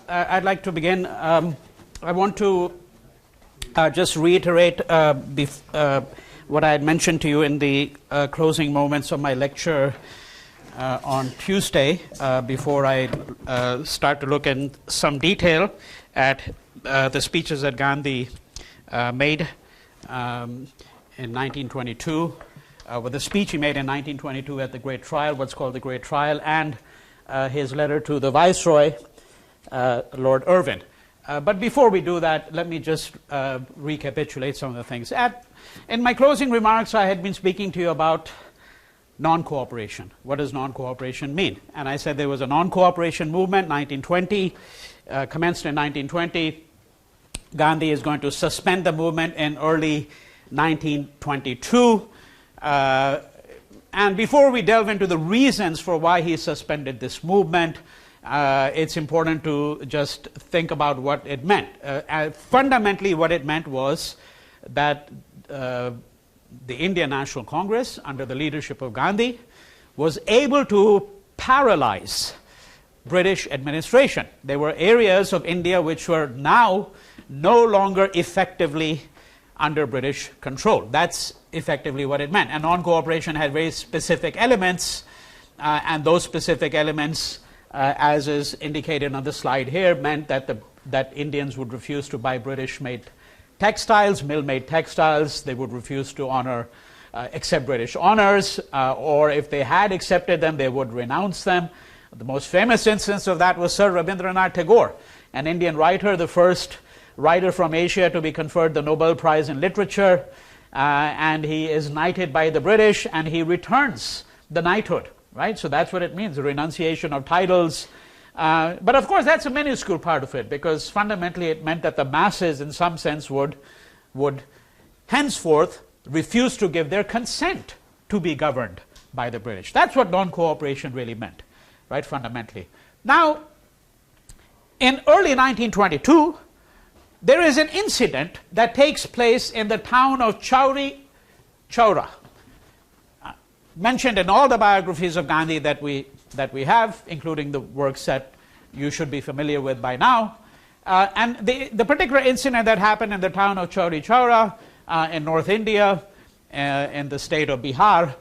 I'd like to begin. I want to just reiterate what I had mentioned to you in the closing moments of my lecture on Tuesday, before I start to look in some detail at the speeches that Gandhi made in 1922, with the speech he made in 1922 at the Great Trial, what's called the Great Trial, and his letter to the Viceroy, Lord Irwin. But before we do that, let me just recapitulate some of the things. In my closing remarks, I had been speaking to you about non-cooperation. What does non-cooperation mean? And I said there was a non-cooperation movement, 1920, commenced in 1920. Gandhi is going to suspend the movement in early 1922. And before we delve into the reasons for why he suspended this movement, it's important to just think about what it meant. Fundamentally, what it meant was that the Indian National Congress, under the leadership of Gandhi, was able to paralyze British administration. There were areas of India which were now no longer effectively under British control. That's effectively what it meant. And non-cooperation had very specific elements, and those specific elements, as is indicated on the slide here, meant that Indians would refuse to buy British-made textiles, mill-made textiles. They would refuse to accept British honors, or if they had accepted them, they would renounce them. The most famous instance of that was Sir Rabindranath Tagore, an Indian writer, the first writer from Asia to be conferred the Nobel Prize in Literature, and he is knighted by the British, and he returns the knighthood, right? So that's what it means, the renunciation of titles. But of course, that's a minuscule part of it, because fundamentally it meant that the masses, in some sense, would henceforth refuse to give their consent to be governed by the British. That's what non-cooperation really meant, right, fundamentally. Now, in early 1922, there is an incident that takes place in the town of Chauri Chaura, mentioned in all the biographies of Gandhi that we have, including the works that you should be familiar with by now. And the particular incident that happened in the town of Chauri Chaura in North India, in the state of Bihar,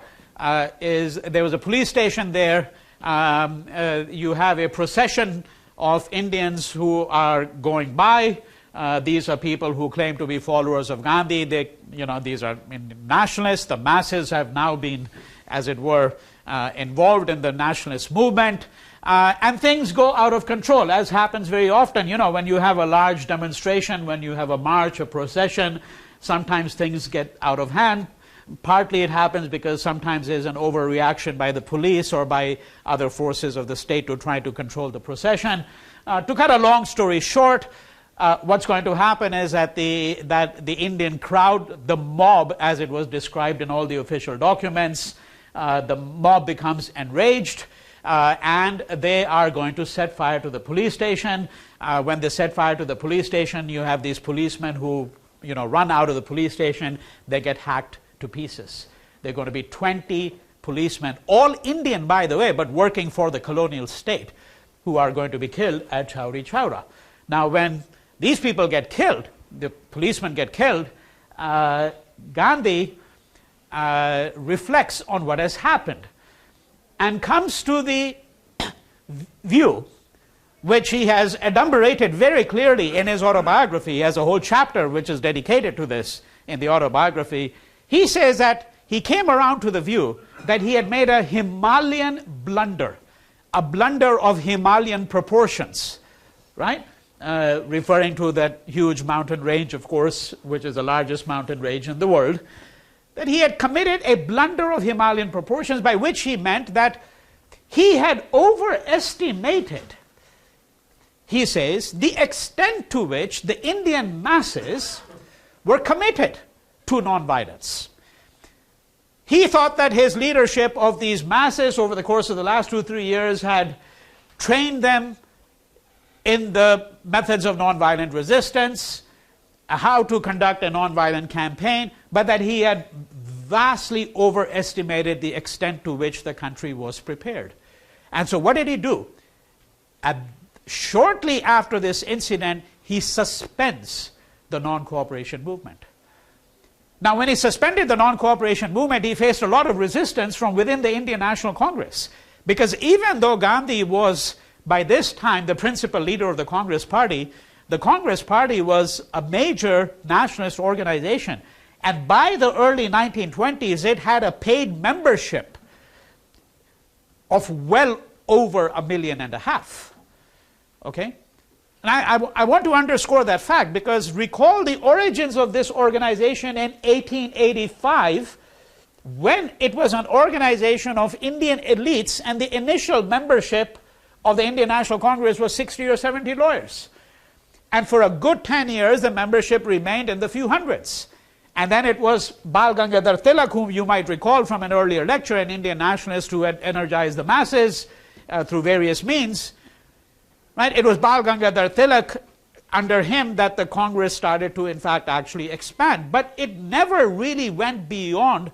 is there was a police station there. You have a procession of Indians who are going by. These are people who claim to be followers of Gandhi. These are nationalists. The masses have now been, as it were, involved in the nationalist movement, and things go out of control, as happens very often. When you have a large demonstration, when you have a march, a procession, sometimes things get out of hand. Partly it happens because sometimes there's an overreaction by the police or by other forces of the state to try to control the procession. To cut a long story short, what's going to happen is that the Indian crowd, the mob, as it was described in all the official documents, the mob becomes enraged, and they are going to set fire to the police station. When they set fire to the police station, you have these policemen who run out of the police station. They get hacked to pieces. There are going to be 20 policemen, all Indian, by the way, but working for the colonial state, who are going to be killed at Chauri Chaura. Now, when these people get killed, the policemen get killed, Gandhi reflects on what has happened and comes to the view, which he has adumbrated very clearly in his autobiography. He has a whole chapter which is dedicated to this in the autobiography. He says that he came around to the view that he had made a Himalayan blunder, a blunder of Himalayan proportions, right? Referring to that huge mountain range, of course, which is the largest mountain range in the world, that he had committed a blunder of Himalayan proportions, by which he meant that he had overestimated, he says, the extent to which the Indian masses were committed to nonviolence. He thought that his leadership of these masses over the course of the last 2-3 years had trained them in the methods of nonviolent resistance, how to conduct a nonviolent campaign, but that he had vastly overestimated the extent to which the country was prepared. And so what did he do? shortly after this incident, he suspends the non-cooperation movement. Now, when he suspended the non-cooperation movement, he faced a lot of resistance from within the Indian National Congress. Because even though Gandhi was, by this time, the principal leader of the Congress Party, the Congress Party was a major nationalist organization. And by the early 1920s, it had a paid membership of well over 1.5 million. Okay? And I want to underscore that fact, because recall the origins of this organization in 1885, when it was an organization of Indian elites, and the initial membership of the Indian National Congress was 60 or 70 lawyers. And for a good 10 years, the membership remained in the few hundreds. And then it was Bal Gangadhar Tilak, whom you might recall from an earlier lecture, an Indian nationalist who had energized the masses through various means. Right? It was Bal Gangadhar Tilak, under him, that the Congress started to, in fact, actually expand. But it never really went beyond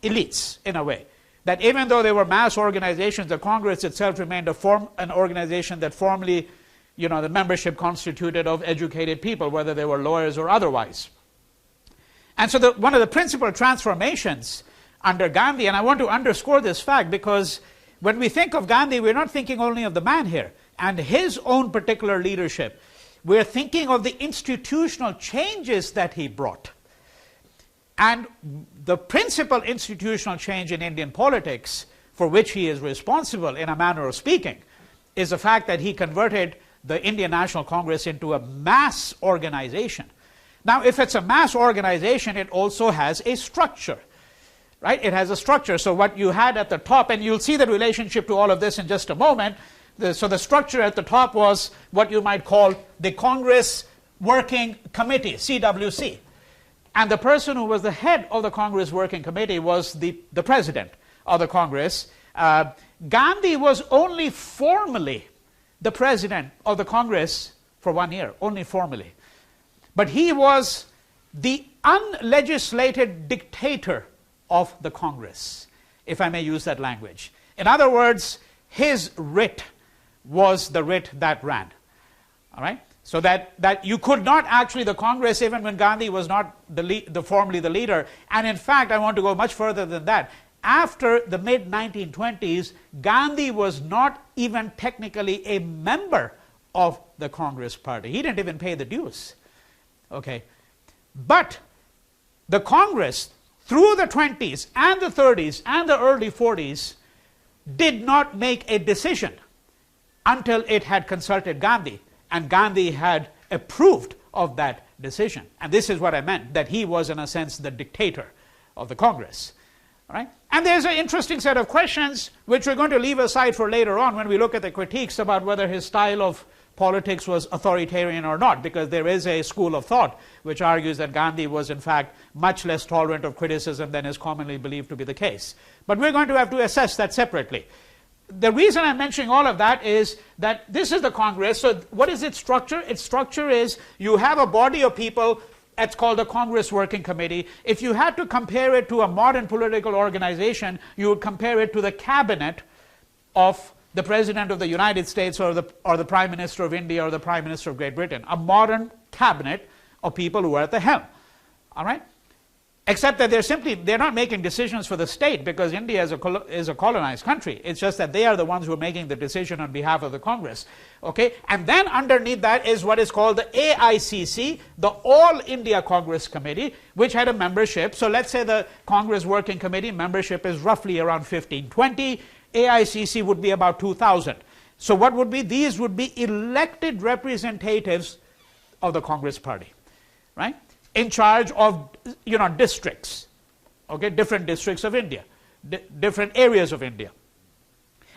elites, in a way. That even though they were mass organizations, the Congress itself remained an organization that formally, the membership constituted of educated people, whether they were lawyers or otherwise. And so one of the principal transformations under Gandhi, and I want to underscore this fact, because when we think of Gandhi, we're not thinking only of the man here and his own particular leadership. We're thinking of the institutional changes that he brought. And the principal institutional change in Indian politics, for which he is responsible in a manner of speaking, is the fact that he converted the Indian National Congress into a mass organization. Now, if it's a mass organization, it also has a structure, right? It has a structure. So what you had at the top, and you'll see the relationship to all of this in just a moment. So the structure at the top was what you might call the Congress Working Committee, CWC. And the person who was the head of the Congress Working Committee was the president of the Congress. Gandhi was only formally the president of the Congress for 1 year, only formally. But he was the unlegislated dictator of the Congress, if I may use that language. In other words, his writ was the writ that ran. All right? So that you could not actually, the Congress, even when Gandhi was not formally the leader, and in fact, I want to go much further than that. After the mid-1920s, Gandhi was not even technically a member of the Congress Party. He didn't even pay the dues. Okay. But the Congress, through the 20s and the 30s and the early 40s, did not make a decision until it had consulted Gandhi. And Gandhi had approved of that decision. And this is what I meant, that he was, in a sense, the dictator of the Congress. All right? And there's an interesting set of questions which we're going to leave aside for later on when we look at the critiques about whether his style of politics was authoritarian or not, because there is a school of thought which argues that Gandhi was, in fact, much less tolerant of criticism than is commonly believed to be the case. But we're going to have to assess that separately. The reason I'm mentioning all of that is that this is the Congress. So what is its structure? Its structure is you have a body of people. It's called the Congress Working Committee. If you had to compare it to a modern political organization, you would compare it to the cabinet of the President of the United States or the Prime Minister of India or the Prime Minister of Great Britain. A modern cabinet of people who are at the helm. All right? Except that they're not making decisions for the state, because India is a colonized country. It's just that they are the ones who are making the decision on behalf of the Congress. Okay? And then underneath that is what is called the AICC, the All India Congress Committee, which had a membership. So let's say the Congress Working Committee membership is roughly around 1520. AICC would be about 2,000. So what would be? These would be elected representatives of the Congress Party, right? In charge of, districts, okay, different districts of India, different areas of India.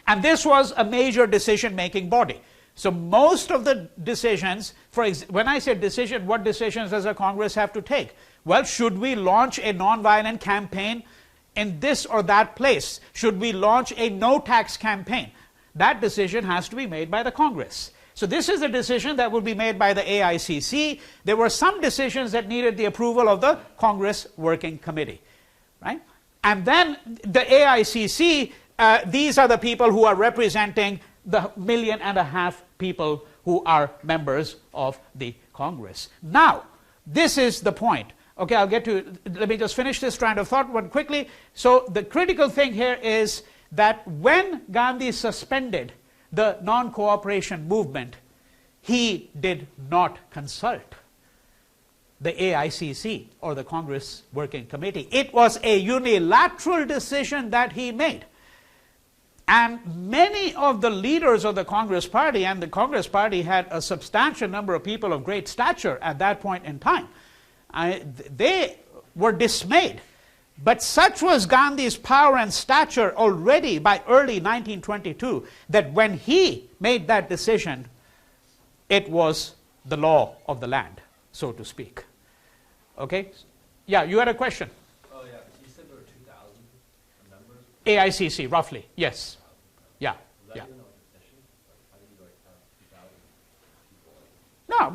And this was a major decision-making body. So most of the decisions, when I say decision, what decisions does a Congress have to take? Well, should we launch a non-violent campaign in this or that place? Should we launch a no-tax campaign? That decision has to be made by the Congress. So this is a decision that will be made by the AICC. There were some decisions that needed the approval of the Congress Working Committee, right? And then the AICC, these are the people who are representing the 1.5 million people who are members of the Congress. Now, this is the point. Okay, I'll get to, let me just finish this train of thought one quickly. So the critical thing here is that when Gandhi suspended the non-cooperation movement, he did not consult the AICC or the Congress Working Committee. It was a unilateral decision that he made. And many of the leaders of the Congress Party, and the Congress Party had a substantial number of people of great stature at that point in time, they were dismayed. But such was Gandhi's power and stature already by early 1922 that when he made that decision, it was the law of the land, so to speak. Okay? Yeah, you had a question? Oh, yeah. You said there were 2,000 members? AICC, roughly, yes. Yeah. Was that Yeah. even a petition? Like, how did you have 2,000 people? No,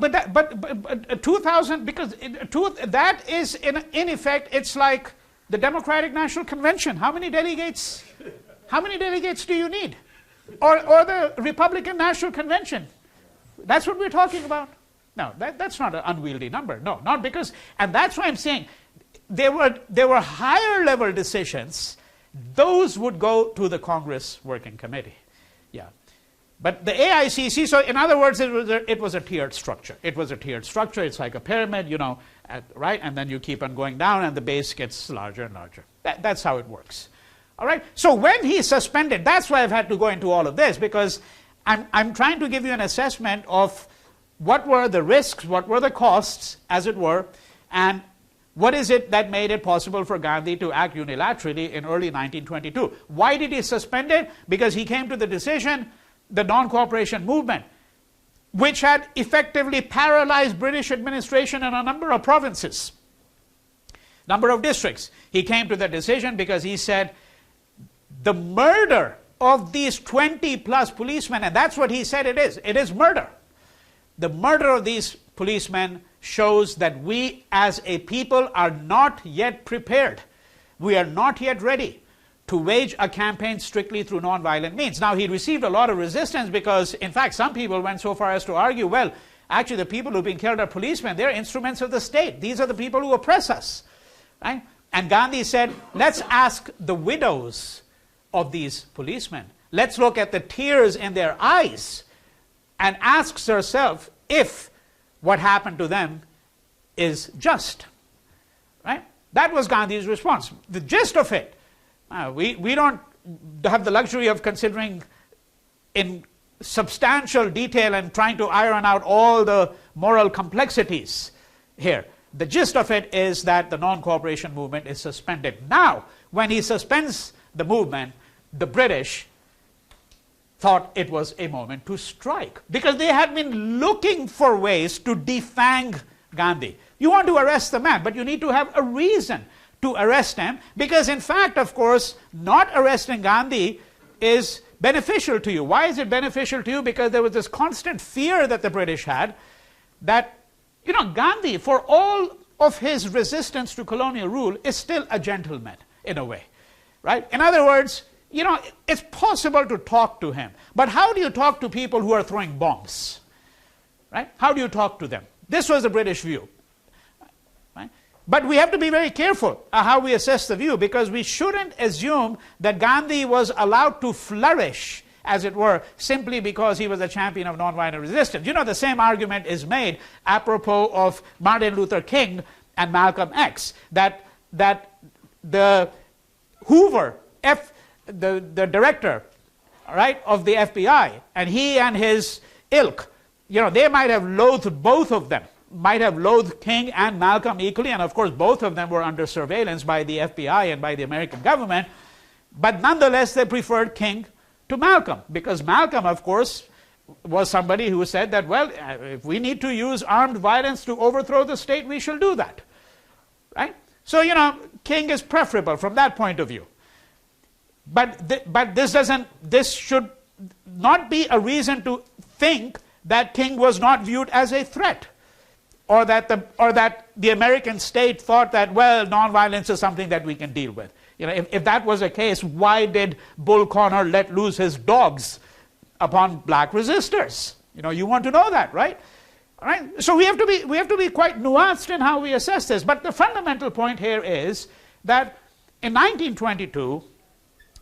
but 2,000, because that is, in effect, it's like the Democratic National Convention. How many delegates do you need? Or the Republican National Convention. That's what we're talking about. No, that's not an unwieldy number. No, not because, and that's why I'm saying there were higher level decisions. Those would go to the Congress Working Committee. Yeah. But the AICC, so in other words, it was a tiered structure. It was a tiered structure. It's like a pyramid, you know, right? And then you keep on going down and the base gets larger and larger. That's how it works. All right? So when he suspended, that's why I've had to go into all of this, because I'm trying to give you an assessment of what were the risks, what were the costs, as it were, and what is it that made it possible for Gandhi to act unilaterally in early 1922? Why did he suspend it? Because he came to the decision, the non-cooperation movement, which had effectively paralyzed British administration in a number of provinces, number of districts. He came to the decision because he said the murder of these 20 plus policemen, and that's what he said it is murder. The murder of these policemen shows that we as a people are not yet prepared. We are not yet ready to wage a campaign strictly through nonviolent means. Now, he received a lot of resistance because, in fact, some people went so far as to argue, well, actually the people who've been killed are policemen. They're instruments of the state. These are the people who oppress us. Right? And Gandhi said, let's ask the widows of these policemen. Let's look at the tears in their eyes and ask ourselves if what happened to them is just. Right? That was Gandhi's response. The gist of it, we don't have the luxury of considering in substantial detail and trying to iron out all the moral complexities here. The gist of it is that the non-cooperation movement is suspended. Now, when he suspends the movement, the British thought it was a moment to strike, because they had been looking for ways to defang Gandhi. You want to arrest the man, but you need to have a reason to arrest him, because in fact, of course, not arresting Gandhi is beneficial to you. Why is it beneficial to you? Because there was this constant fear that the British had that, you know, Gandhi, for all of his resistance to colonial rule, is still a gentleman in a way, right? In other words, you know, it's possible to talk to him, but how do you talk to people who are throwing bombs, right? How do you talk to them? This was the British view, right? But we have to be very careful how we assess the view, because we shouldn't assume that Gandhi was allowed to flourish, as it were, simply because he was a champion of nonviolent resistance. You know, the same argument is made apropos of Martin Luther King and Malcolm X, that the Hoover, the director, right, of the FBI, and he and his ilk, you know, they might have loathed both of them, might have loathed King and Malcolm equally, and of course both of them were under surveillance by the FBI and by the American government, but nonetheless they preferred King to Malcolm, because Malcolm, of course, was somebody who said that, well, if we need to use armed violence to overthrow the state, we shall do that, right? So, you know, King is preferable from that point of view. But this should not be a reason to think that King was not viewed as a threat, or that the American state thought that, well, nonviolence is something that we can deal with. You know, if that was the case, why did Bull Connor let loose his dogs upon black resistors? You want to know that, right? All right? So we have to be quite nuanced in how we assess this. But the fundamental point here is that in 1922,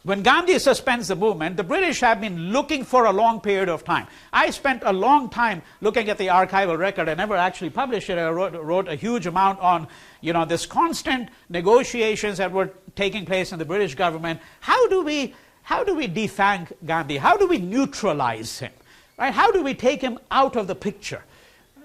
when Gandhi suspends the movement, the British have been looking for a long period of time. I spent a long time looking at the archival record. I never actually published it. I wrote a huge amount on, this constant negotiations that were taking place in the British government. How do we defang Gandhi? How do we neutralize him? Right? How do we take him out of the picture?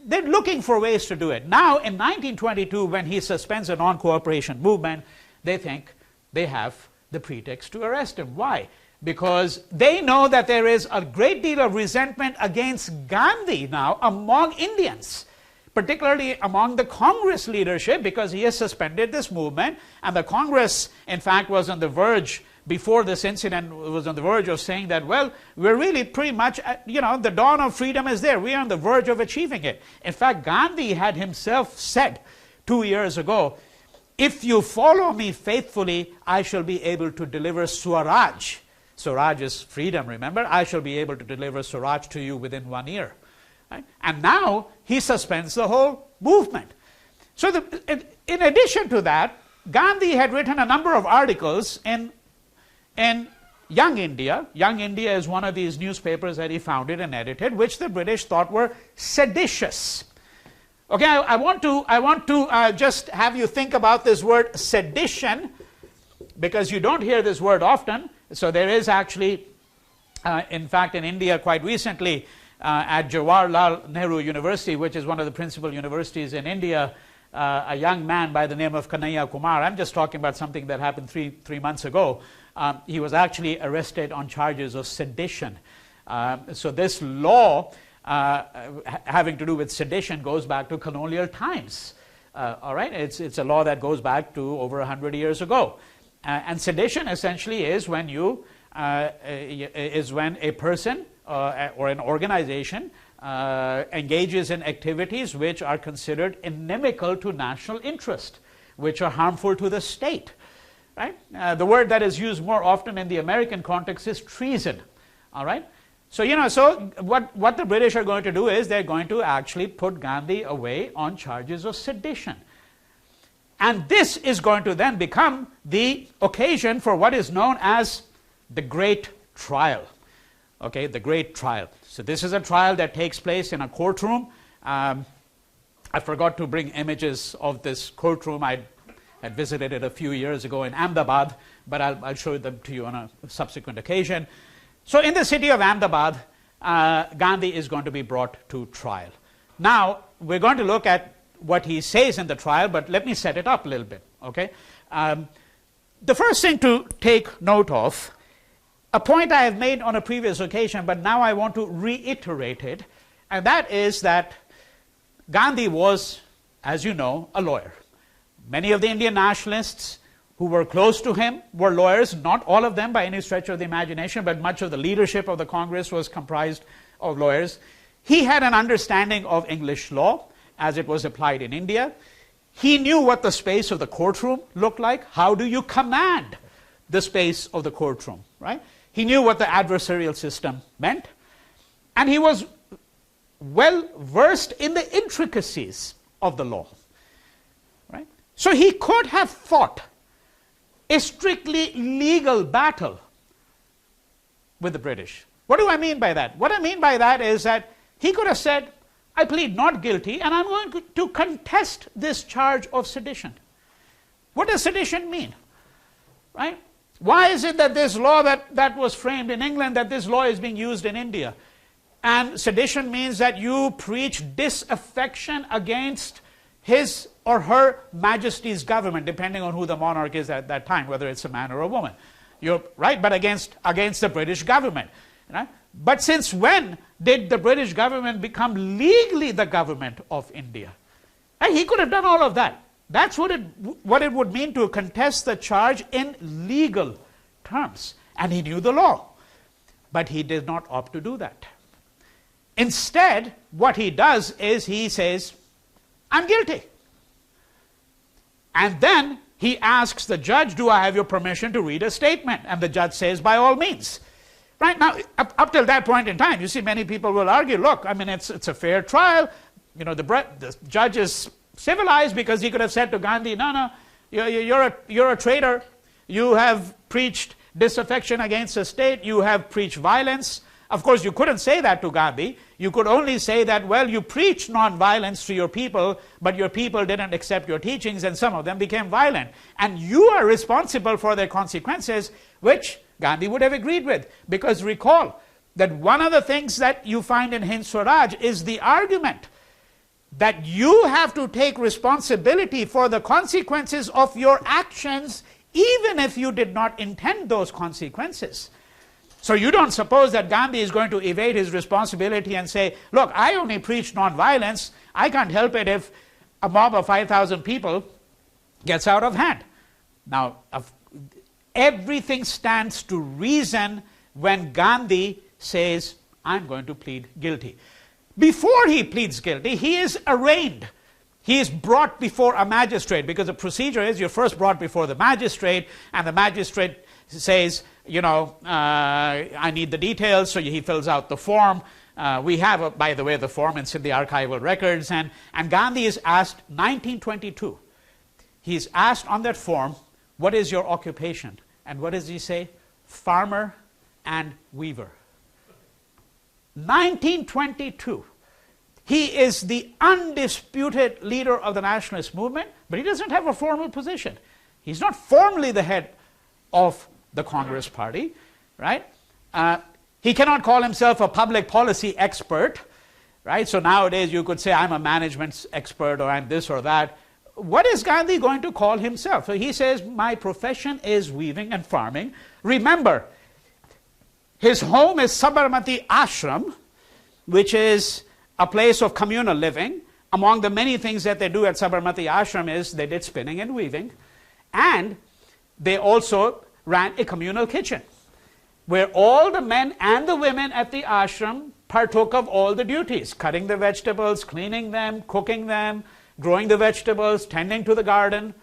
They're looking for ways to do it. Now, in 1922, when he suspends the non-cooperation movement, they think they have the pretext to arrest him. Why? Because they know that there is a great deal of resentment against Gandhi now among Indians, particularly among the Congress leadership, because he has suspended this movement, and the Congress, in fact, was on the verge, before this incident, was on the verge of saying that, well, we're really pretty much, the dawn of freedom is there. We are on the verge of achieving it. In fact, Gandhi had himself said 2 years ago, if you follow me faithfully, I shall be able to deliver Swaraj. Swaraj is freedom, remember? I shall be able to deliver Swaraj to you within 1 year. Right? And now he suspends the whole movement. So in addition to that, Gandhi had written a number of articles in Young India. Young India is one of these newspapers that he founded and edited, which the British thought were seditious. Okay, I want to just have you think about this word sedition, because you don't hear this word often. So there is actually, in fact, in India quite recently, at Jawaharlal Nehru University, which is one of the principal universities in India, a young man by the name of Kanhaiya Kumar, I'm just talking about something that happened three months ago, he was actually arrested on charges of sedition. So this law having to do with sedition goes back to colonial times. All right, it's a law that goes back to over 100 years ago, and sedition essentially is when when a person or an organization engages in activities which are considered inimical to national interest, which are harmful to the state. Right? The word that is used more often in the American context is treason. All right. So, what the British are going to do is they're going to actually put Gandhi away on charges of sedition. And this is going to then become the occasion for what is known as the Great Trial. Okay, the Great Trial. So this is a trial that takes place in a courtroom. I forgot to bring images of this courtroom. I had visited it a few years ago in Ahmedabad, but I'll show them to you on a subsequent occasion. So in the city of Ahmedabad, Gandhi is going to be brought to trial. Now, we're going to look at what he says in the trial, but let me set it up a little bit. Okay? The first thing to take note of, a point I have made on a previous occasion, but now I want to reiterate it, and that is that Gandhi was, as you know, a lawyer. Many of the Indian nationalists who were close to him were lawyers, not all of them by any stretch of the imagination, but much of the leadership of the Congress was comprised of lawyers. He had an understanding of English law as it was applied in India. He knew what the space of the courtroom looked like. How do you command the space of the courtroom, right? He knew what the adversarial system meant, and he was well versed in the intricacies of the law, right? So he could have fought a strictly legal battle with the British. What do I mean by that? What I mean by that is that he could have said, I plead not guilty, and I'm going to contest this charge of sedition. What does sedition mean? Right? Why is it that this law that was framed in England, that this law is being used in India? And sedition means that you preach disaffection against his or her majesty's government, depending on who the monarch is at that time, whether it's a man or a woman. You're right, but against the British government. Right? But since when did the British government become legally the government of India? And he could have done all of that. That's what it would mean to contest the charge in legal terms. And he knew the law. But he did not opt to do that. Instead, what he does is he says, I'm guilty. And then he asks the judge, do I have your permission to read a statement? And the judge says, by all means. Right now, up till that point in time, you see many people will argue, look, I mean, it's a fair trial. You know, the judge is civilized because he could have said to Gandhi, no, you're a traitor. You have preached disaffection against the state. You have preached violence. Of course, you couldn't say that to Gandhi. You could only say that, well, you preached non-violence to your people, but your people didn't accept your teachings, and some of them became violent. And you are responsible for their consequences, which Gandhi would have agreed with. Because recall that one of the things that you find in Hind Swaraj is the argument that you have to take responsibility for the consequences of your actions, even if you did not intend those consequences. So you don't suppose that Gandhi is going to evade his responsibility and say, look, I only preach non-violence. I can't help it if a mob of 5,000 people gets out of hand. Now, everything stands to reason when Gandhi says, I'm going to plead guilty. Before he pleads guilty, he is arraigned. He is brought before a magistrate, because the procedure is you're first brought before the magistrate, and the magistrate says, you know, I need the details, so he fills out the form. We have, by the way, the form, it's in the archival records, and Gandhi is asked, 1922, he's asked on that form, what is your occupation? And what does he say? Farmer and weaver. 1922. He is the undisputed leader of the nationalist movement, but he doesn't have a formal position. He's not formally the head of the Congress Party, right? He cannot call himself a public policy expert, right? So nowadays you could say, I'm a management expert, or I'm this or that. What is Gandhi going to call himself? So he says, my profession is weaving and farming. Remember, his home is Sabarmati Ashram, which is a place of communal living. Among the many things that they do at Sabarmati Ashram is they did spinning and weaving, and they also ran a communal kitchen where all the men and the women at the ashram partook of all the duties: cutting the vegetables, cleaning them, cooking them, growing the vegetables, tending to the garden.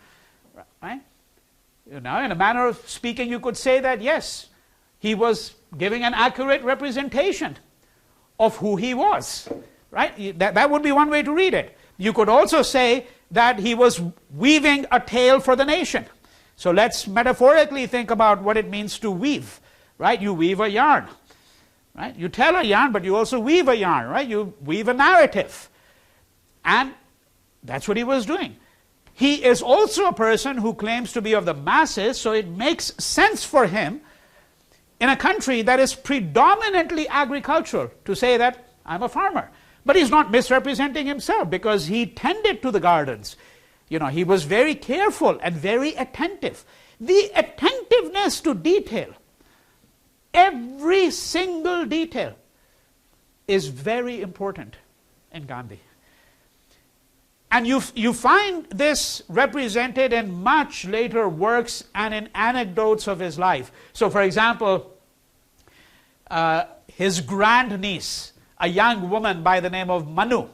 Right? You know, in a manner of speaking, you could say that, yes, he was giving an accurate representation of who he was. Right? That would be one way to read it. You could also say that he was weaving a tale for the nation. So let's metaphorically think about what it means to weave. Right? You weave a yarn. Right? You tell a yarn, but you also weave a yarn. Right? You weave a narrative. And that's what he was doing. He is also a person who claims to be of the masses, so it makes sense for him in a country that is predominantly agricultural to say that I'm a farmer. But he's not misrepresenting himself, because he tended to the gardens. You know, he was very careful and very attentive. The attentiveness to detail, every single detail, is very important in Gandhi. And you find this represented in much later works and in anecdotes of his life. So, for example, his grandniece, a young woman by the name of Manu,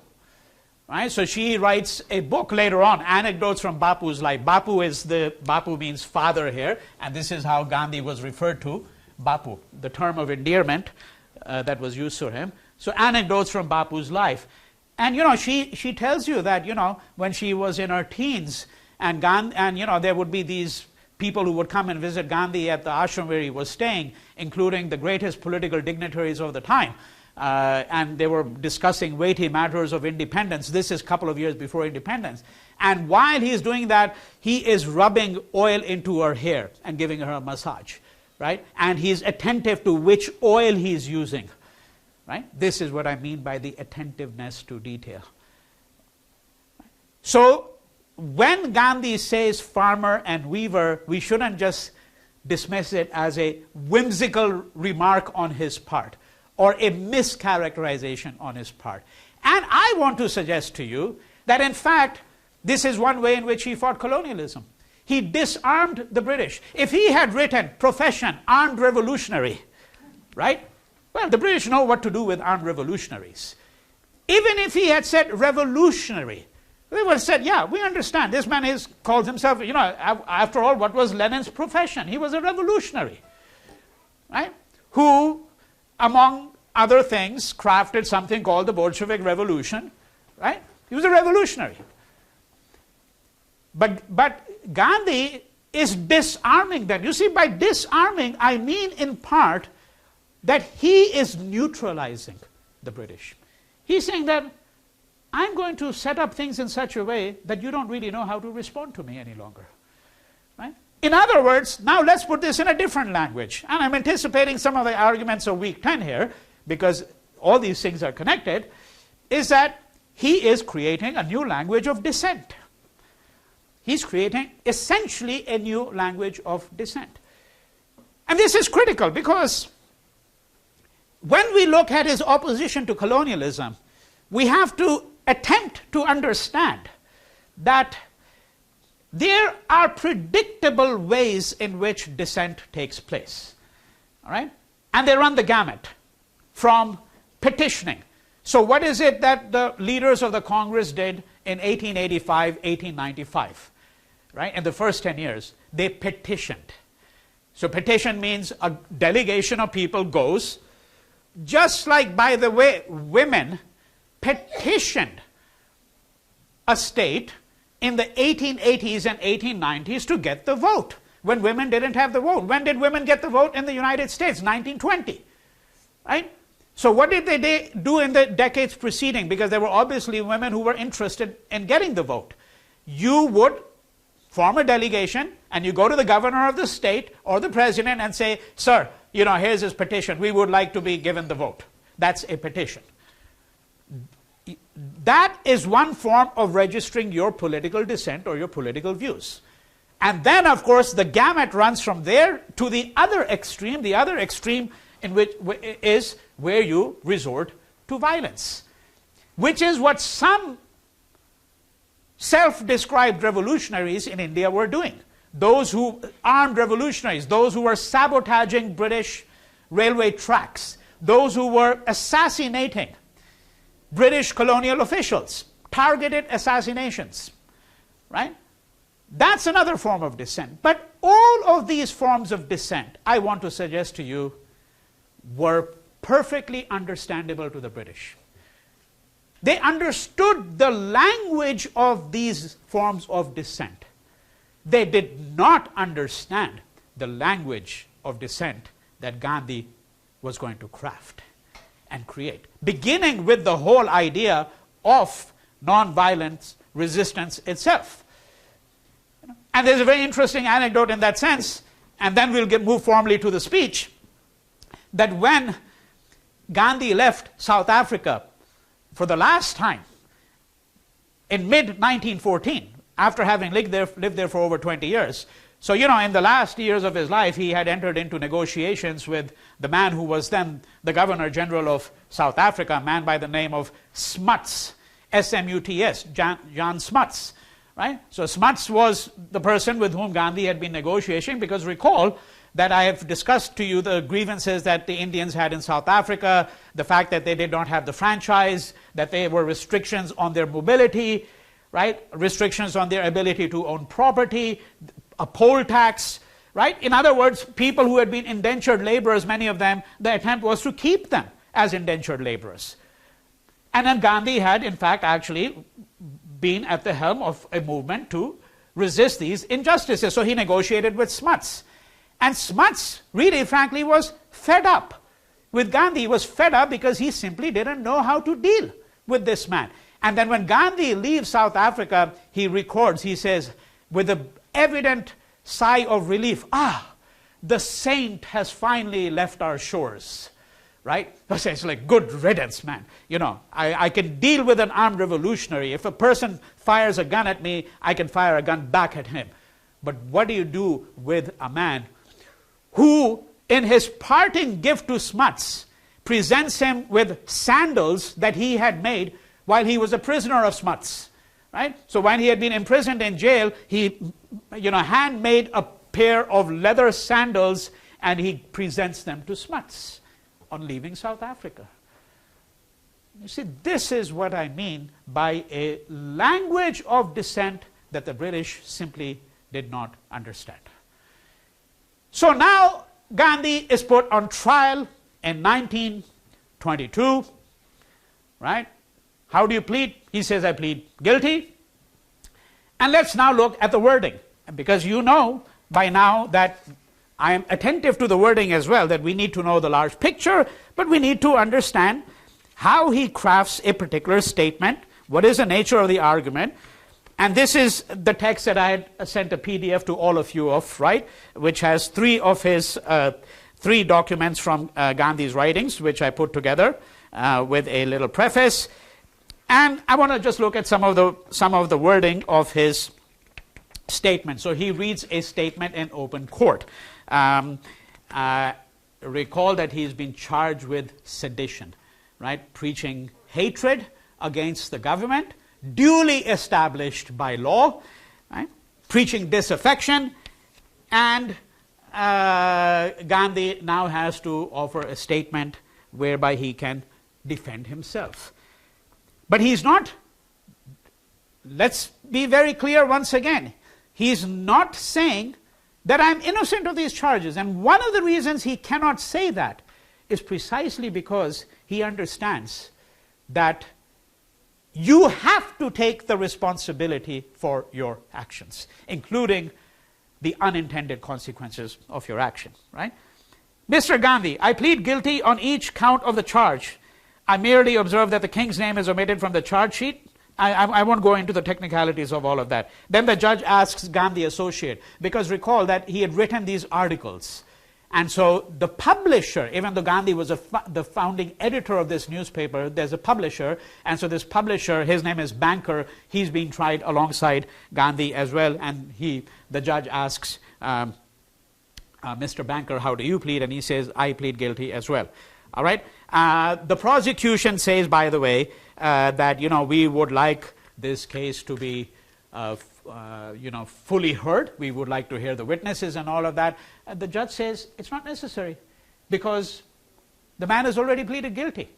right? So she writes a book later on, Anecdotes from Bapu's Life. Bapu means father here, and this is how Gandhi was referred to, Bapu, the term of endearment that was used to him. So Anecdotes from Bapu's Life. And, you know, she tells you that, you know, when she was in her teens, and you know, there would be these people who would come and visit Gandhi at the ashram where he was staying, including the greatest political dignitaries of the time. And they were discussing weighty matters of independence. This is a couple of years before independence. And while he is doing that, he is rubbing oil into her hair and giving her a massage, right? And he's attentive to which oil he's using. Right? This is what I mean by the attentiveness to detail. So, when Gandhi says farmer and weaver, we shouldn't just dismiss it as a whimsical remark on his part, or a mischaracterization on his part. And I want to suggest to you that, in fact, this is one way in which he fought colonialism. He disarmed the British. If he had written profession, armed revolutionary, right? Well, the British know what to do with armed revolutionaries. Even if he had said revolutionary, they would have said, yeah, we understand. This man calls himself, you know, after all, what was Lenin's profession? He was a revolutionary, right? Who among other things, crafted something called the Bolshevik Revolution, right? He was a revolutionary. But Gandhi is disarming them. You see, by disarming, I mean in part that he is neutralizing the British. He's saying that I'm going to set up things in such a way that you don't really know how to respond to me any longer. Right? In other words, now let's put this in a different language. And I'm anticipating some of the arguments of week 10 here, because all these things are connected, is that he is creating a new language of dissent. He's creating essentially a new language of dissent. And this is critical because when we look at his opposition to colonialism, we have to attempt to understand that there are predictable ways in which dissent takes place. All right? And they run the gamut from petitioning. So what is it that the leaders of the Congress did in 1885, 1895? Right? In the first 10 years, they petitioned. So petition means a delegation of people goes, just like, by the way, women petitioned a state in the 1880s and 1890s to get the vote, when women didn't have the vote. When did women get the vote in the United States? 1920. Right? So what did they do in the decades preceding? Because there were obviously women who were interested in getting the vote. You would form a delegation, and you go to the governor of the state or the president and say, sir, you know, here's his petition. We would like to be given the vote. That's a petition. That is one form of registering your political dissent or your political views. And then, of course, the gamut runs from there to the other extreme in which is where you resort to violence, which is what some self-described revolutionaries in India were doing. Those who armed revolutionaries, those who were sabotaging British railway tracks, those who were assassinating British colonial officials, targeted assassinations, right? That's another form of dissent. But all of these forms of dissent, I want to suggest to you, were perfectly understandable to the British. They understood the language of these forms of dissent. They did not understand the language of dissent that Gandhi was going to craft and create, beginning with the whole idea of nonviolence resistance itself. And there's a very interesting anecdote in that sense, and then we'll move formally to the speech, that when Gandhi left South Africa for the last time in mid-1914, after having lived there for over 20 years. So, you know, in the last years of his life, he had entered into negotiations with the man who was then the Governor General of South Africa, a man by the name of Smuts, S-M-U-T-S, John Smuts. Right? So Smuts was the person with whom Gandhi had been negotiating, because recall that I have discussed to you the grievances that the Indians had in South Africa, the fact that they did not have the franchise, that there were restrictions on their mobility, right? Restrictions on their ability to own property, a poll tax, right? In other words, people who had been indentured laborers, many of them, the attempt was to keep them as indentured laborers. And then Gandhi had, in fact, actually been at the helm of a movement to resist these injustices. So he negotiated with Smuts. And Smuts, really, frankly, was fed up with Gandhi. He was fed up because he simply didn't know how to deal with this man. And then when Gandhi leaves South Africa, he records, he says, with an evident sigh of relief, the saint has finally left our shores. Right? It's like, good riddance, man. You know, I can deal with an armed revolutionary. If a person fires a gun at me, I can fire a gun back at him. But what do you do with a man who, in his parting gift to Smuts, presents him with sandals that he had made while he was a prisoner of Smuts? Right? So when he had been imprisoned in jail, he, handmade a pair of leather sandals, and he presents them to Smuts on leaving South Africa. You see, this is what I mean by a language of dissent that the British simply did not understand. So now Gandhi is put on trial in 1922, right? How do you plead? He says, I plead guilty. And let's now look at the wording, because you know by now that I am attentive to the wording as well, that we need to know the large picture, but we need to understand how he crafts a particular statement, what is the nature of the argument. And this is the text that I had sent a PDF to all of you of, right, which has three of his three documents from Gandhi's writings, which I put together with a little preface. And I want to just look at some of the wording of his statement. So he reads a statement in open court. Recall that he's been charged with sedition, right? Preaching hatred against the government, duly established by law, right? Preaching disaffection, and Gandhi now has to offer a statement whereby he can defend himself. But he's not, let's be very clear once again, he's not saying that I'm innocent of these charges. And one of the reasons he cannot say that is precisely because he understands that you have to take the responsibility for your actions, including the unintended consequences of your action, right? Mr. Gandhi, I plead guilty on each count of the charge. I merely observe that the king's name is omitted from the charge sheet. I won't go into the technicalities of all of that. Then the judge asks Gandhi associate, because recall that he had written these articles. And so the publisher, even though Gandhi was the founding editor of this newspaper, there's a publisher, and so this publisher, his name is Banker, he's being tried alongside Gandhi as well, and the judge asks, Mr. Banker, how do you plead? And he says, I plead guilty as well. All right. The prosecution says, by the way, that we would like this case to be fully heard. We would like to hear the witnesses and all of that. The judge says it's not necessary because the man has already pleaded guilty,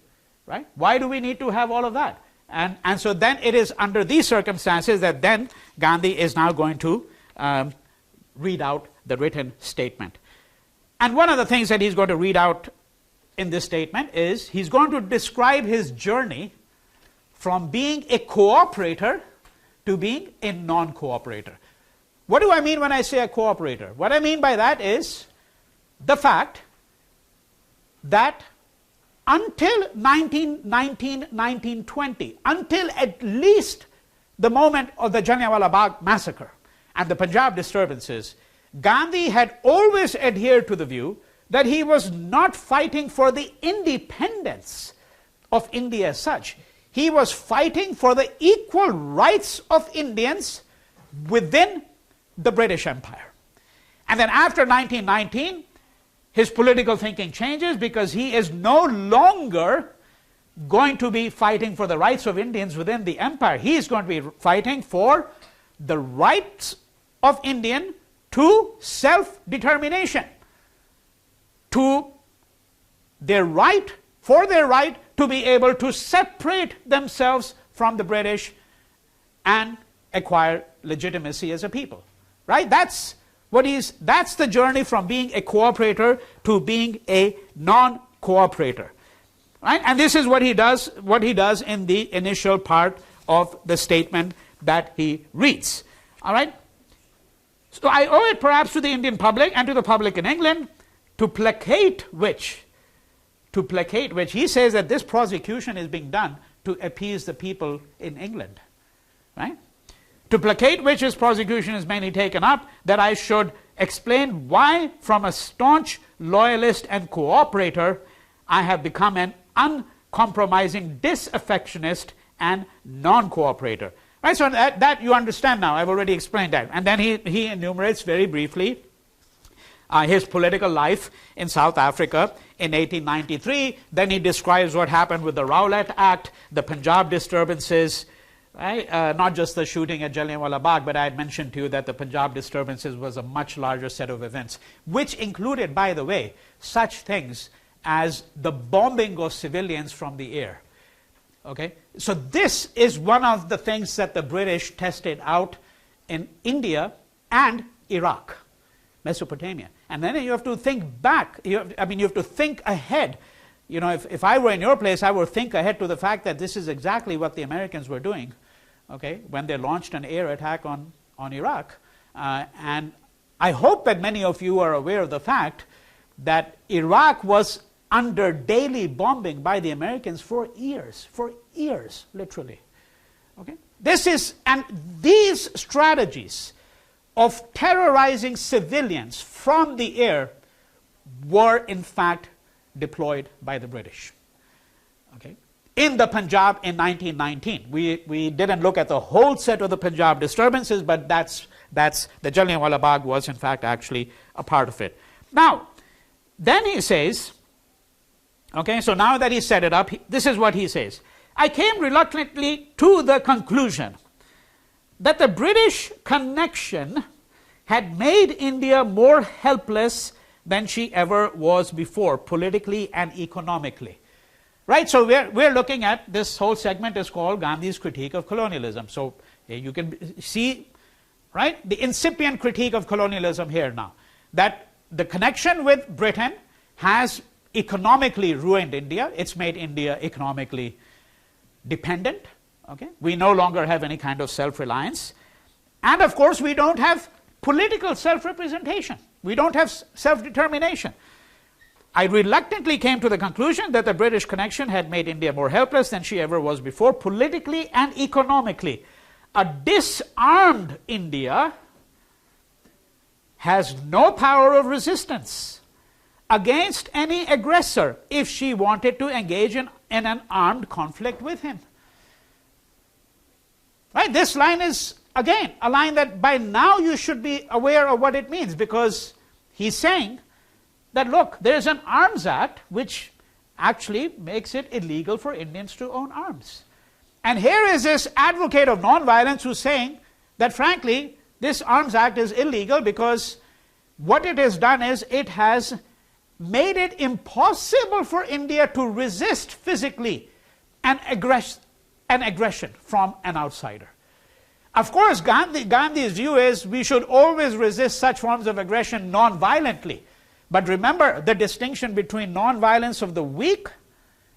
right? Why do we need to have all of that? And so then it is under these circumstances that then Gandhi is now going to read out the written statement. And one of the things that he's going to read out in this statement is he's going to describe his journey from being a cooperator to being a non-cooperator. What do I mean when I say a cooperator? What I mean by that is the fact that until 1920, until at least the moment of the Jallianwala Bagh massacre and the Punjab disturbances, Gandhi had always adhered to the view that he was not fighting for the independence of India as such. He was fighting for the equal rights of Indians within the British Empire. And then after 1919, his political thinking changes because he is no longer going to be fighting for the rights of Indians within the empire. He is going to be fighting for the rights of Indian to self-determination, to their right, for their right to be able to separate themselves from the British and acquire legitimacy as a people. Right? That's the journey from being a cooperator to being a non-cooperator. Right? And this is what he does in the initial part of the statement that he reads. All right? So I owe it perhaps to the Indian public and to the public in England to placate which he says that this prosecution is being done to appease the people in England. Right? To placate which his prosecution is mainly taken up, that I should explain why from a staunch loyalist and cooperator I have become an uncompromising disaffectionist and non-cooperator. Right, so that you understand now. I've already explained that. And then he enumerates very briefly his political life in South Africa in 1893. Then he describes what happened with the Rowlatt Act, the Punjab disturbances, right? Not just the shooting at Jallianwala Bagh, but I had mentioned to you that the Punjab disturbances was a much larger set of events, which included, by the way, such things as the bombing of civilians from the air. Okay, so this is one of the things that the British tested out in India and Iraq, Mesopotamia. And then you have to think back, you have to think ahead you know, if I were in your place, I would think ahead to the fact that this is exactly what the Americans were doing, okay, when they launched an air attack on Iraq. And I hope that many of you are aware of the fact that Iraq was under daily bombing by the Americans for years, literally. Okay? And these strategies of terrorizing civilians from the air were in fact deployed by the British. Okay? In the Punjab in 1919. We didn't look at the whole set of the Punjab disturbances, but that's the Jallianwala Bagh was in fact actually a part of it. Now, then he says, okay, so now that he set it up, this is what he says. I came reluctantly to the conclusion that the British connection had made India more helpless than she ever was before, politically and economically. Right, so we're looking at, this whole segment is called Gandhi's Critique of Colonialism. So you can see, right, the incipient critique of colonialism here now. That the connection with Britain has economically ruined India. It's made India economically dependent. Okay? We no longer have any kind of self-reliance. And of course, we don't have political self-representation. We don't have self-determination. I reluctantly came to the conclusion that the British connection had made India more helpless than she ever was before, politically and economically. A disarmed India has no power of resistance against any aggressor if she wanted to engage in an armed conflict with him. Right? This line is, again, a line that by now you should be aware of what it means, because he's saying that, look, there's an Arms Act which actually makes it illegal for Indians to own arms. And here is this advocate of nonviolence who's saying that, frankly, this Arms Act is illegal because what it has done is it has made it impossible for India to resist physically an aggression from an outsider. Of course, Gandhi's view is we should always resist such forms of aggression non-violently. But remember the distinction between non-violence of the weak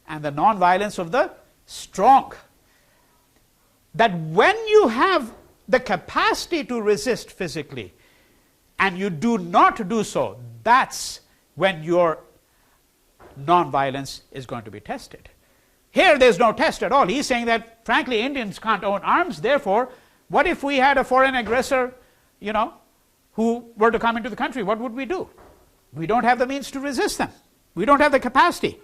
and the non-violence of the strong. That when you have the capacity to resist physically and you do not do so, that's when your non-violence is going to be tested. Here there's no test at all. He's saying that, frankly, Indians can't own arms. Therefore, what if we had a foreign aggressor, you know, who were to come into the country? What would we do? We don't have the means to resist them. We don't have the capacity.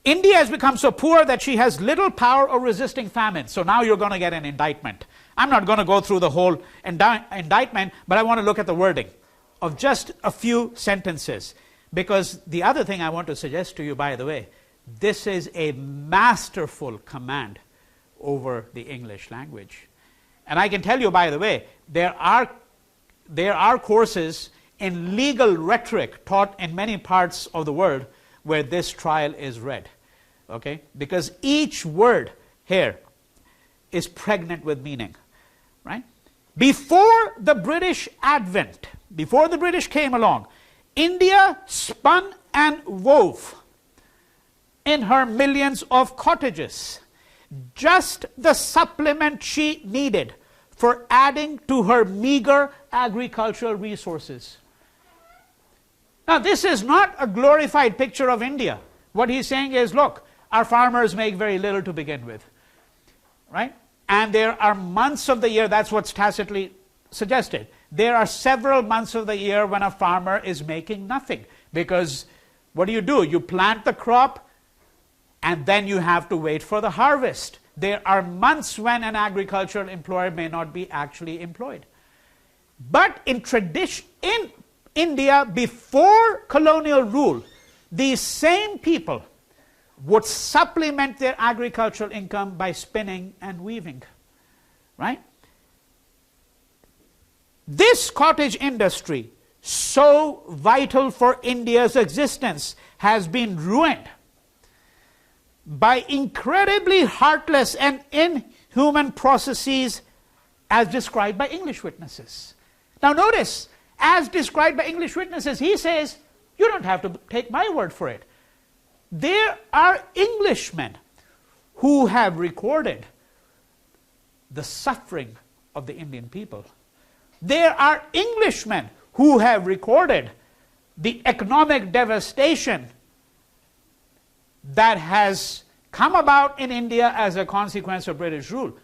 India has become so poor that she has little power of resisting famine. So now you're going to get an indictment. I'm not going to go through the whole indictment, but I want to look at the wording of just a few sentences. Because the other thing I want to suggest to you, by the way, this is a masterful command over the English language. And I can tell you, by the way, there are courses in legal rhetoric taught in many parts of the world where this trial is read. Okay? Because each word here is pregnant with meaning. Right? Before the British advent, before the British came along, India spun and wove in her millions of cottages just the supplement she needed for adding to her meager agricultural resources. Now, this is not a glorified picture of India. What he's saying is, look, our farmers make very little to begin with, right? And there are months of the year, that's what's tacitly suggested. There are several months of the year when a farmer is making nothing. Because what do? You plant the crop, and then you have to wait for the harvest. There are months when an agricultural employer may not be actually employed. But in India, before colonial rule, these same people would supplement their agricultural income by spinning and weaving. Right? This cottage industry, so vital for India's existence, has been ruined by incredibly heartless and inhuman processes as described by English witnesses. Now notice, as described by English witnesses, he says, you don't have to take my word for it. There are Englishmen who have recorded the suffering of the Indian people. There are Englishmen who have recorded the economic devastation that has come about in India as a consequence of British rule.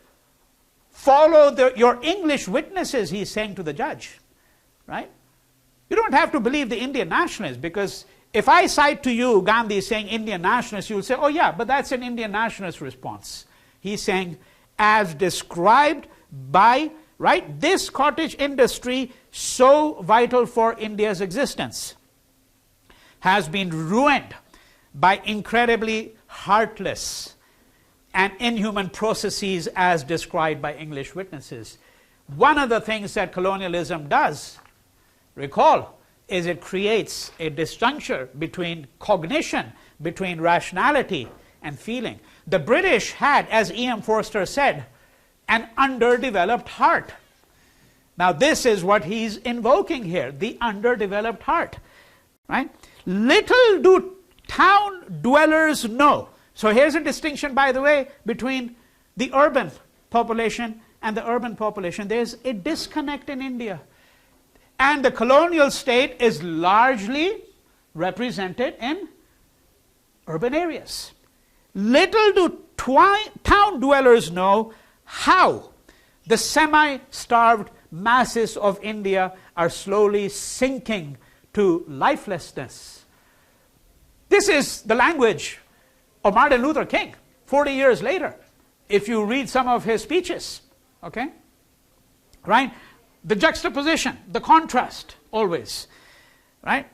Follow your English witnesses, he's saying to the judge, right? You don't have to believe the Indian nationalists, because if I cite to you Gandhi saying Indian nationalists, you'll say, oh yeah, but that's an Indian nationalist response. He's saying, as described by, right, this cottage industry, so vital for India's existence, has been ruined by incredibly heartless and inhuman processes as described by English witnesses. One of the things that colonialism does, recall, is it creates a disjuncture between cognition, between rationality and feeling. The British had, as E.M. Forster said, an underdeveloped heart. Now this is what he's invoking here, the underdeveloped heart, right? Little do town dwellers know. So here's a distinction, by the way, between the urban population and the urban population. There's a disconnect in India. And the colonial state is largely represented in urban areas. Little do town dwellers know how the semi-starved masses of India are slowly sinking to lifelessness. This is the language of Martin Luther King 40 years later, if you read some of his speeches, okay? Right? The juxtaposition, the contrast, always, right?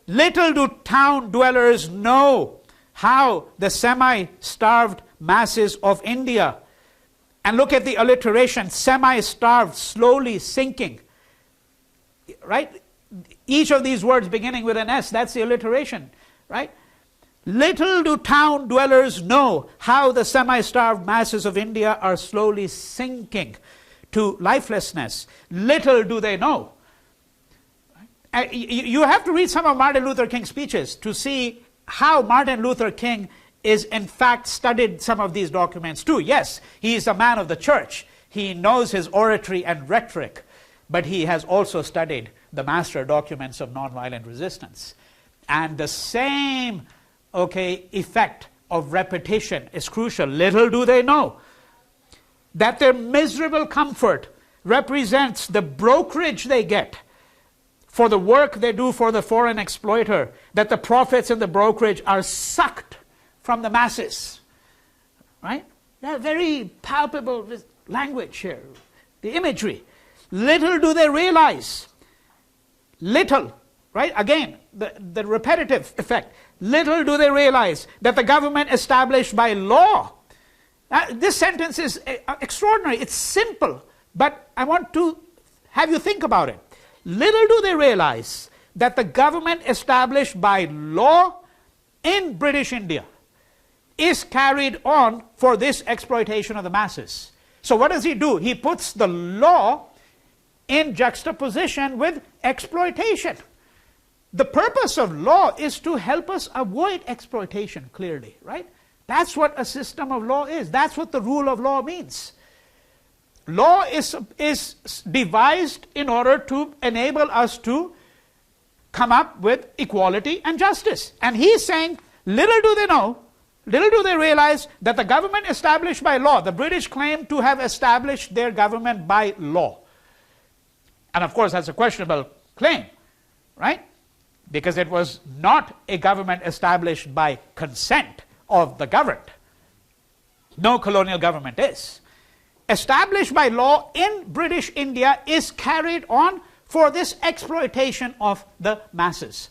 Little do town dwellers know how the semi-starved masses of India, and look at the alliteration, semi-starved, slowly sinking, right? Each of these words beginning with an S, that's the alliteration, right? Little do town dwellers know how the semi-starved masses of India are slowly sinking to lifelessness. Little do they know. You have to read some of Martin Luther King's speeches to see how Martin Luther King is in fact studied some of these documents too. Yes, he is a man of the church. He knows his oratory and rhetoric, but he has also studied the master documents of nonviolent resistance. And the same effect of repetition is crucial. Little do they know that their miserable comfort represents the brokerage they get for the work they do for the foreign exploiter, that the profits in the brokerage are sucked from the masses. Right? That very palpable language here, the imagery. Little do they realize, little, right? Again, the repetitive effect. Little do they realize that the government established by law. This sentence is extraordinary. It's simple, but I want to have you think about it. Little do they realize that the government established by law in British India is carried on for this exploitation of the masses. So what does he do? He puts the law in juxtaposition with exploitation. The purpose of law is to help us avoid exploitation, clearly, right? That's what a system of law is. That's what the rule of law means. Law is devised in order to enable us to come up with equality and justice. And he's saying, little do they know, little do they realize that the government established by law, the British claim to have established their government by law. And of course, that's a questionable claim, right? Because it was not a government established by consent of the governed. No colonial government is. Established by law in British India is carried on for this exploitation of the masses.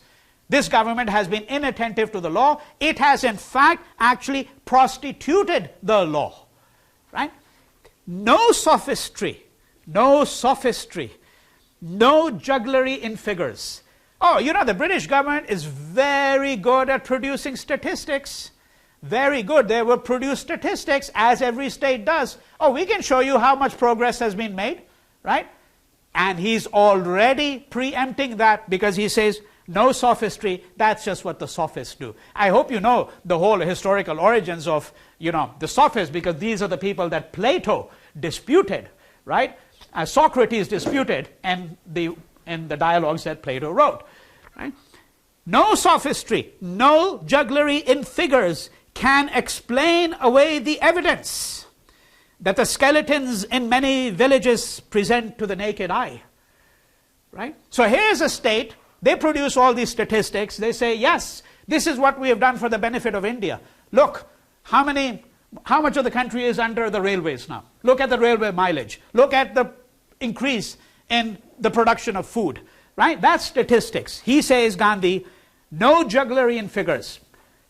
This government has been inattentive to the law. It has in fact actually prostituted the law. Right? No sophistry, no jugglery in figures. Oh, you know, the British government is very good at producing statistics. Very good. They will produce statistics, as every state does. Oh, we can show you how much progress has been made, right? And he's already preempting that, because he says, no sophistry. That's just what the sophists do. I hope you know the whole historical origins of, the sophists, because these are the people that Plato disputed, right? Socrates disputed in the dialogues that Plato wrote, right? No sophistry, no jugglery in figures can explain away the evidence that the skeletons in many villages present to the naked eye, right? So here's a state, they produce all these statistics, they say, yes, this is what we have done for the benefit of India. Look, how much of the country is under the railways now? Look at the railway mileage. Look at the increase in the production of food, right? That's statistics. He says, Gandhi, no jugglery in figures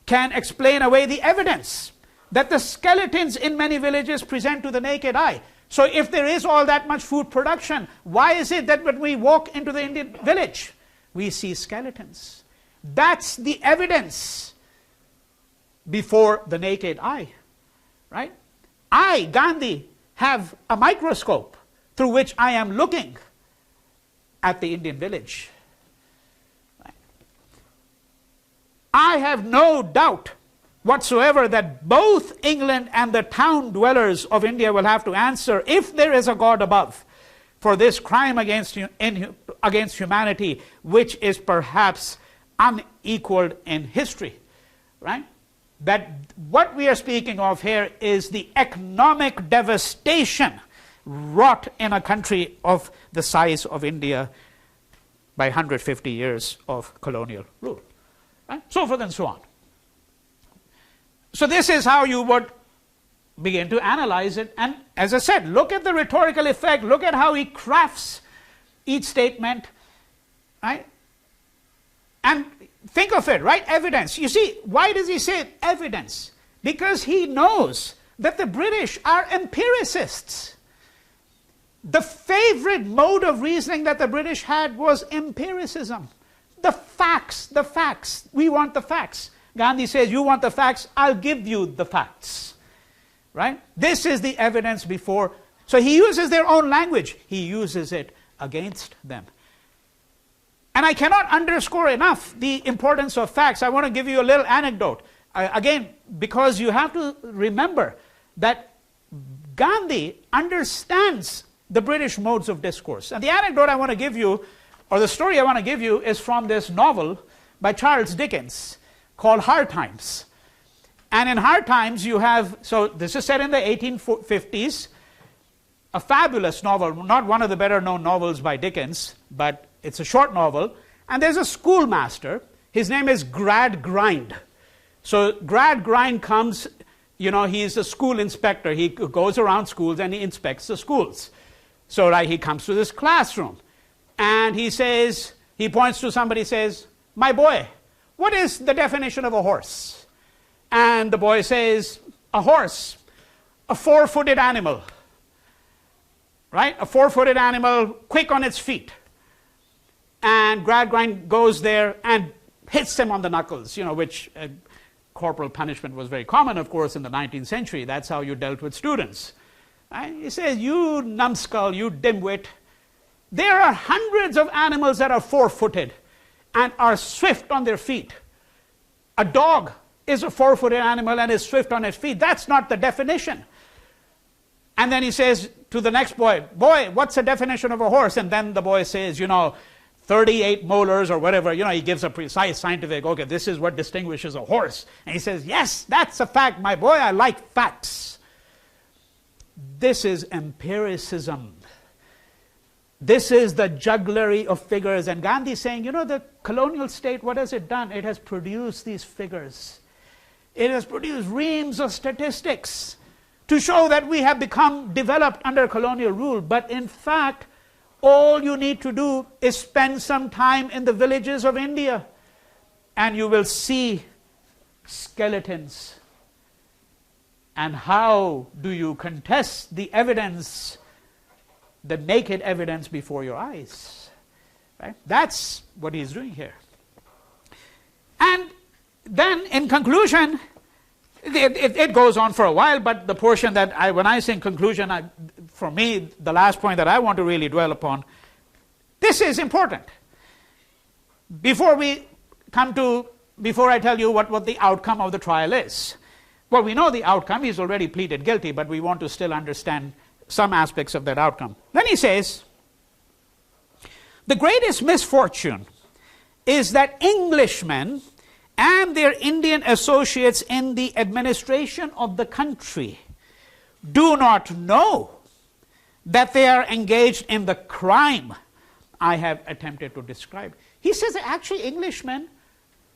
can explain away the evidence that the skeletons in many villages present to the naked eye. So if there is all that much food production, why is it that when we walk into the Indian village, we see skeletons? That's the evidence before the naked eye, right? I, Gandhi, have a microscope through which I am looking at the Indian village. Right? I have no doubt whatsoever that both England and the town dwellers of India will have to answer, if there is a God above, for this crime against humanity, which is perhaps unequaled in history, right? That what we are speaking of here is the economic devastation wrought in a country of the size of India by 150 years of colonial rule, right? So forth and so on. So this is how you would begin to analyze it. And as I said, look at the rhetorical effect. Look at how he crafts each statement, right? And think of it, right? Evidence. You see, why does he say evidence? Because he knows that the British are empiricists. The favorite mode of reasoning that the British had was empiricism. The facts, the facts. We want the facts. Gandhi says, you want the facts, I'll give you the facts. Right? This is the evidence before. So he uses their own language. He uses it against them. And I cannot underscore enough the importance of facts. I want to give you a little anecdote. Again, because you have to remember that Gandhi understands the British modes of discourse. And the anecdote I want to give you, or the story I want to give you, is from this novel by Charles Dickens called Hard Times. And in Hard Times you have, so this is set in the 1850s, a fabulous novel, not one of the better known novels by Dickens, but it's a short novel. And there's a schoolmaster, his name is Gradgrind. So Gradgrind comes, he's a school inspector. He goes around schools and he inspects the schools. So he comes to this classroom and he says, he points to somebody, says, my boy, what is the definition of a horse? And the boy says, a horse, a four-footed animal, right? A four-footed animal, quick on its feet. And Gradgrind goes there and hits him on the knuckles, which corporal punishment was very common, of course, in the 19th century. That's how you dealt with students. Right? He says, you numbskull, you dimwit, there are hundreds of animals that are four-footed and are swift on their feet. A dog is a four-footed animal and is swift on its feet. That's not the definition. And then he says to the next boy, boy, what's the definition of a horse? And then the boy says, 38 molars or whatever. He gives a precise scientific, okay, this is what distinguishes a horse. And he says, yes, that's a fact, my boy, I like facts. This is empiricism. This is the jugglery of figures. And Gandhi is saying, the colonial state, what has it done? It has produced these figures. It has produced reams of statistics to show that we have become developed under colonial rule. But in fact, all you need to do is spend some time in the villages of India and you will see skeletons. And how do you contest the evidence, the naked evidence before your eyes? Right? That's what he's doing here. And then in conclusion, it goes on for a while, but the portion that when I say in conclusion, for me, the last point that I want to really dwell upon, this is important. before I tell you what the outcome of the trial is. Well, we know the outcome. He's already pleaded guilty, but we want to still understand some aspects of that outcome. Then he says, the greatest misfortune is that Englishmen and their Indian associates in the administration of the country do not know that they are engaged in the crime I have attempted to describe. He says actually Englishmen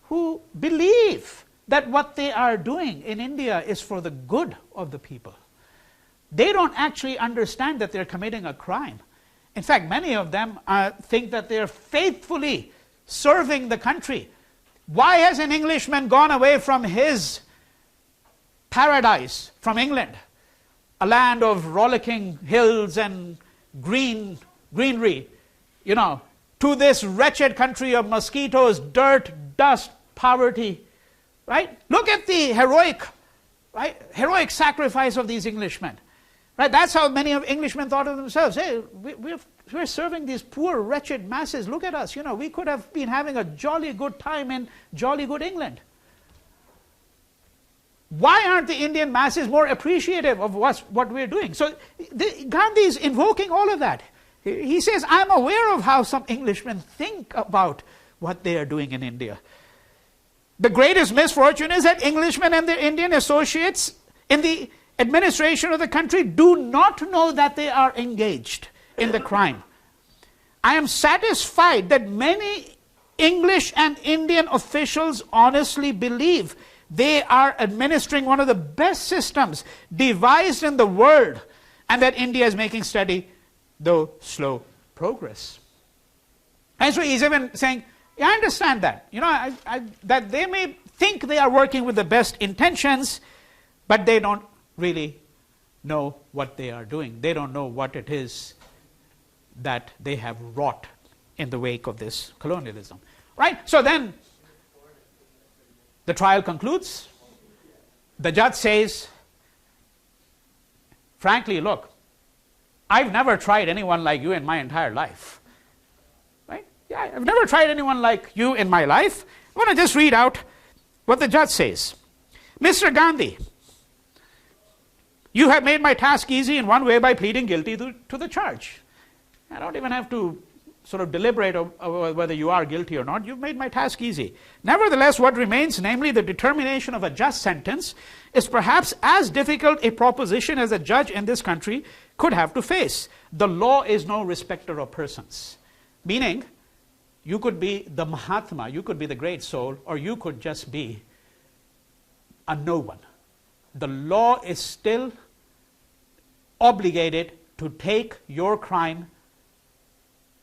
who believe that what they are doing in India is for the good of the people. They don't actually understand that they're committing a crime. In fact, many of them think that they're faithfully serving the country. Why has an Englishman gone away from his paradise, from England, a land of rollicking hills and greenery, to this wretched country of mosquitoes, dirt, dust, poverty, right? Look at the heroic sacrifice of these Englishmen, right? That's how many of Englishmen thought of themselves. Hey, we're serving these poor, wretched masses. Look at us, we could have been having a jolly good time in jolly good England. Why aren't the Indian masses more appreciative of what we're doing? So Gandhi is invoking all of that. He says, I'm aware of how some Englishmen think about what they are doing in India. The greatest misfortune is that Englishmen and their Indian associates in the administration of the country do not know that they are engaged in the crime. I am satisfied that many English and Indian officials honestly believe they are administering one of the best systems devised in the world, and that India is making steady, though slow, progress. And so he's even saying, yeah, I understand that. That they may think they are working with the best intentions, but they don't really know what they are doing. They don't know what it is that they have wrought in the wake of this colonialism. Right? So then, the trial concludes. The judge says, frankly, look, I've never tried anyone like you in my entire life. Right? Yeah, I've never tried anyone like you in my life. I want to just read out what the judge says. Mr. Gandhi, you have made my task easy in one way by pleading guilty to the charge. I don't even have to sort of deliberate over whether you are guilty or not. You've made my task easy. Nevertheless, what remains, namely the determination of a just sentence, is perhaps as difficult a proposition as a judge in this country could have to face. The law is no respecter of persons. Meaning, you could be the Mahatma, you could be the great soul, or you could just be a no one. The law is still obligated to take your crime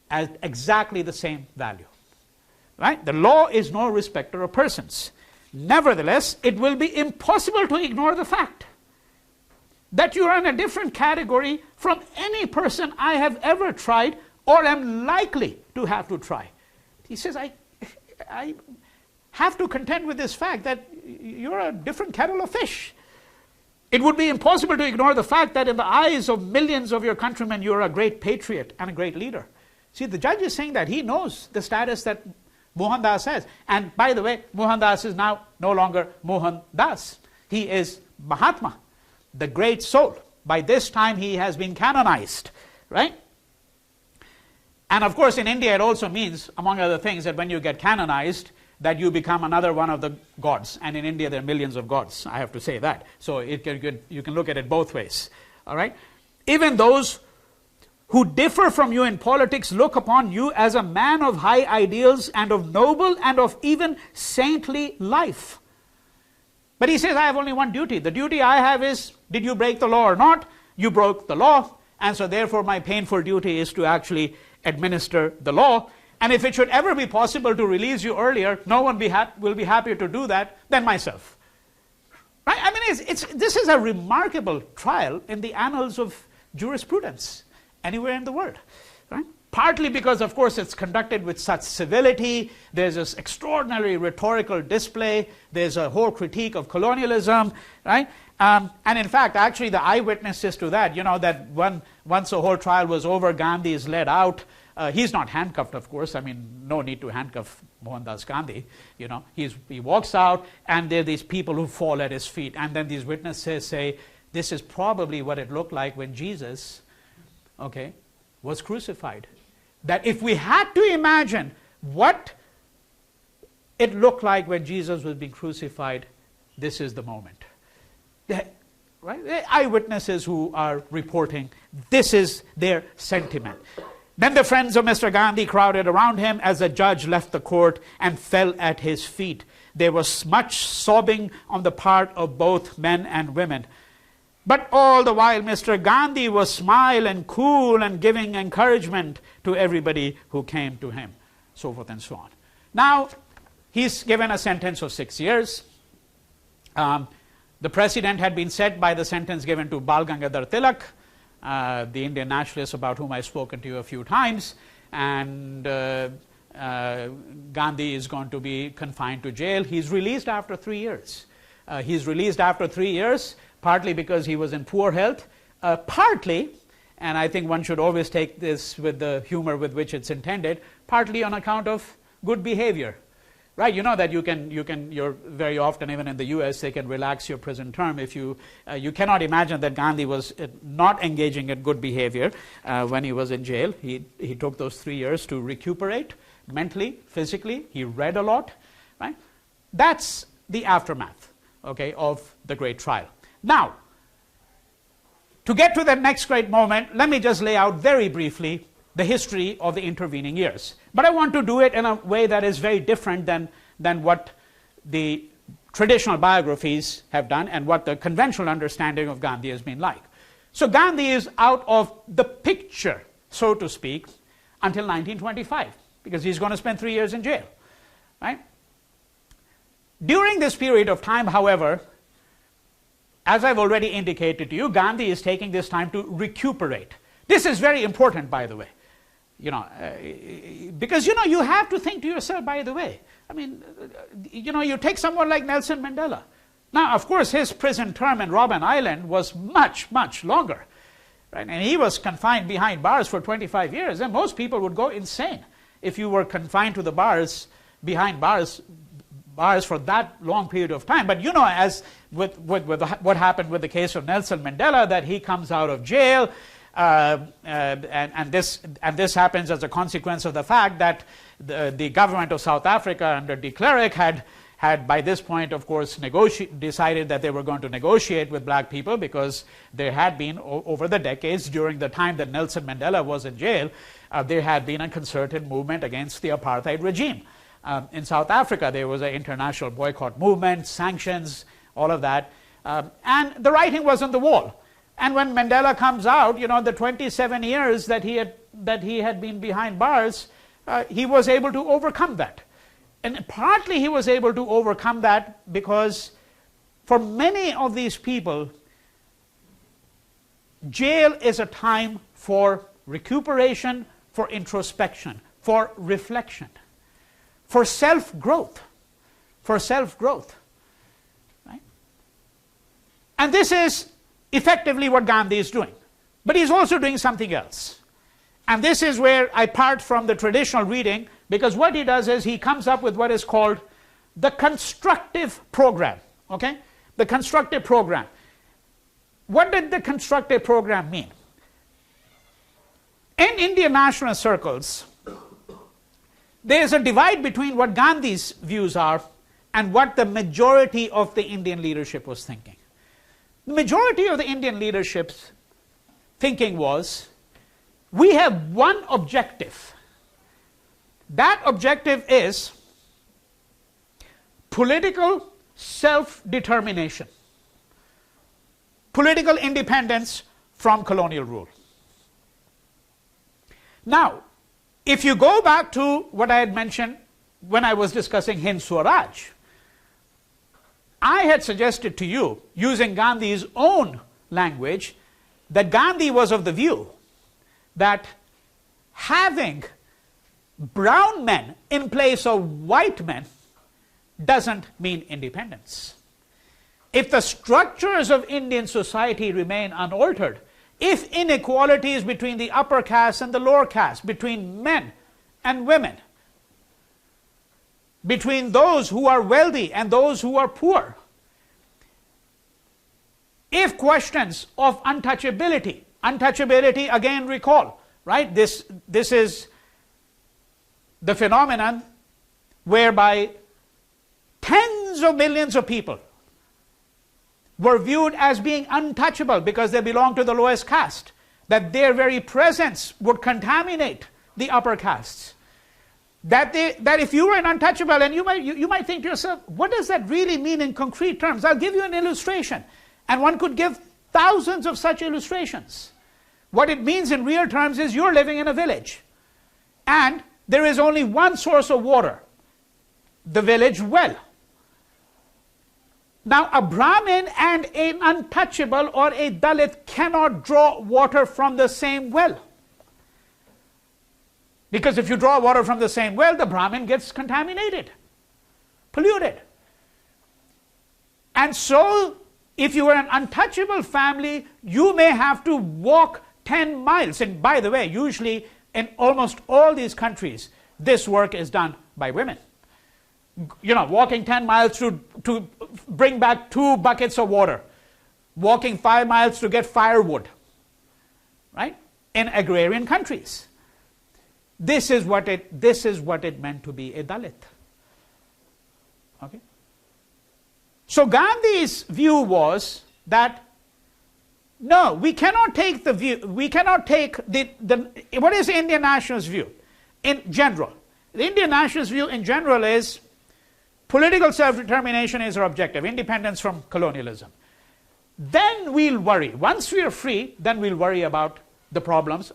as exactly the same value. Right? The law is no respecter of persons. Nevertheless, it will be impossible to ignore the fact that you are in a different category from any person I have ever tried or am likely to have to try. He says, I have to contend with this fact that you're a different kettle of fish. It would be impossible to ignore the fact that in the eyes of millions of your countrymen, you're a great patriot and a great leader. See, the judge is saying that he knows the status that Mohandas has. And by the way, Mohandas is now no longer Mohandas. He is Mahatma, the great soul. By this time, he has been canonized, right? And of course, in India, it also means, among other things, that when you get canonized, that you become another one of the gods. And in India, there are millions of gods, I have to say that. So you can look at it both ways, all right? Even those who differ from you in politics look upon you as a man of high ideals and of noble and of even saintly life. But he says, I have only one duty. The duty I have is, did you break the law or not? You broke the law, and so therefore my painful duty is to actually administer the law. And if it should ever be possible to release you earlier, no one will be happier to do that than myself. Right? I mean, this is a remarkable trial in the annals of jurisprudence anywhere in the world. Right? Partly because, of course, it's conducted with such civility. There's this extraordinary rhetorical display. There's a whole critique of colonialism, right? And in fact, actually, the eyewitnesses to that, that once the whole trial was over, Gandhi is led out. He's not handcuffed, of course. I mean, no need to handcuff Mohandas Gandhi, he walks out, and there are these people who fall at his feet, and then these witnesses say, this is probably what it looked like when Jesus, was crucified. That if we had to imagine what it looked like when Jesus was being crucified, this is the moment. Right? The eyewitnesses who are reporting, this is their sentiment. Then the friends of Mr. Gandhi crowded around him as the judge left the court and fell at his feet. There was much sobbing on the part of both men and women. But all the while, Mr. Gandhi was smiling, cool, and giving encouragement to everybody who came to him, so forth and so on. Now, he's given a sentence of 6 years. The precedent had been set by the sentence given to Bal Gangadhar Tilak, the Indian nationalist about whom I've spoken to you a few times, and Gandhi is going to be confined to jail. He's released after 3 years. He's released after 3 years, partly because he was in poor health, partly, and I think one should always take this with the humor with which it's intended, partly on account of good behavior. Right, you know that you're very often, even in the US, they can relax your prison term if you cannot imagine that Gandhi was not engaging in good behavior when he was in jail. He took those 3 years to recuperate mentally, physically. He read a lot, right? That's the aftermath, of the great trial. Now, to get to that next great moment, let me just lay out very briefly the history of the intervening years. But I want to do it in a way that is very different than what the traditional biographies have done and what the conventional understanding of Gandhi has been like. So Gandhi is out of the picture, so to speak, until 1925, because he's going to spend 3 years in jail. Right? During this period of time, however, as I've already indicated to you, Gandhi is taking this time to recuperate. This is very important, by the way. Because, you have to think to yourself, by the way, I mean, you take someone like Nelson Mandela. Now, of course, his prison term in Robben Island was much, much longer. Right? And he was confined behind bars for 25 years, and most people would go insane if you were confined to the bars, behind bars for that long period of time. But as with what happened with the case of Nelson Mandela, that he comes out of jail, and this happens as a consequence of the fact that the government of South Africa under de Klerk had by this point, of course, decided that they were going to negotiate with black people, because there had been, over the decades, during the time that Nelson Mandela was in jail, there had been a concerted movement against the apartheid regime. In South Africa, there was an international boycott movement, sanctions, all of that, and the writing was on the wall. And when Mandela comes out, the 27 years that he had been behind bars, he was able to overcome that. And partly he was able to overcome that because for many of these people, jail is a time for recuperation, for introspection, for reflection, for self-growth, right? And this is effectively what Gandhi is doing. But he's also doing something else. And this is where I part from the traditional reading, because what he does is he comes up with what is called the constructive program. The constructive program. What did the constructive program mean? In Indian nationalist circles, there is a divide between what Gandhi's views are and what the majority of the Indian leadership was thinking. The majority of the Indian leadership's thinking was, we have one objective. That objective is political self-determination, political independence from colonial rule. Now, if you go back to what I had mentioned when I was discussing Hind Swaraj, I had suggested to you, using Gandhi's own language, that Gandhi was of the view that having brown men in place of white men doesn't mean independence. If the structures of Indian society remain unaltered, if inequalities between the upper caste and the lower caste, between men and women, between those who are wealthy and those who are poor. If questions of untouchability again recall, right? This is the phenomenon whereby tens of millions of people were viewed as being untouchable because they belong to the lowest caste, that their very presence would contaminate the upper castes. That if you were an untouchable, and you might think to yourself, what does that really mean in concrete terms? I'll give you an illustration. And one could give thousands of such illustrations. What it means in real terms is you're living in a village, and there is only one source of water, the village well. Now, a Brahmin and an untouchable or a Dalit cannot draw water from the same well. Because if you draw water from the same well, the Brahmin gets contaminated, polluted. And so, if you were an untouchable family, you may have to walk 10 miles. And by the way, usually in almost all these countries, this work is done by women. You know, walking 10 miles to bring back 2 buckets of water, walking 5 miles to get firewood, right? In agrarian countries. This is what it meant to be a Dalit. Okay? So Gandhi's view was that no, we cannot take the view, we cannot take what is the Indian nationalist view in general? The Indian nationalist view in general is political self-determination is our objective, independence from colonialism. Then we'll worry. Once we are free, then we'll worry about the problems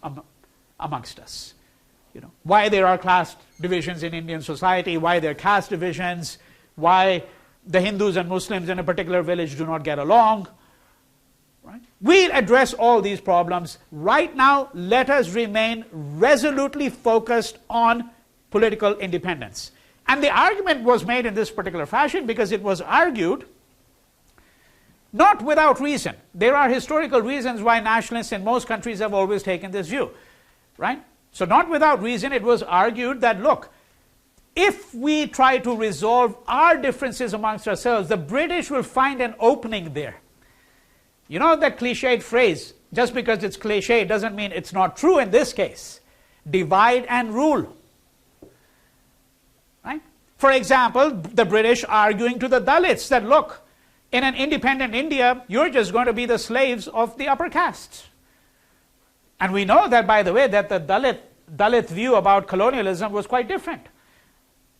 amongst us. You know, why there are class divisions in Indian society, why there are caste divisions, why the Hindus and Muslims in a particular village do not get along. Right? We'll address all these problems. Right now, let us remain resolutely focused on political independence. And the argument was made in this particular fashion because it was argued not without reason. There are historical reasons why nationalists in most countries have always taken this view. Right? So not without reason, it was argued that, look, if we try to resolve our differences amongst ourselves, the British will find an opening there. You know that cliched phrase, just because it's cliche doesn't mean it's not true in this case. Divide and rule. Right? For example, the British arguing to the Dalits that, look, in an independent India, you're just going to be the slaves of the upper castes. And we know that, by the way, that the Dalit view about colonialism was quite different.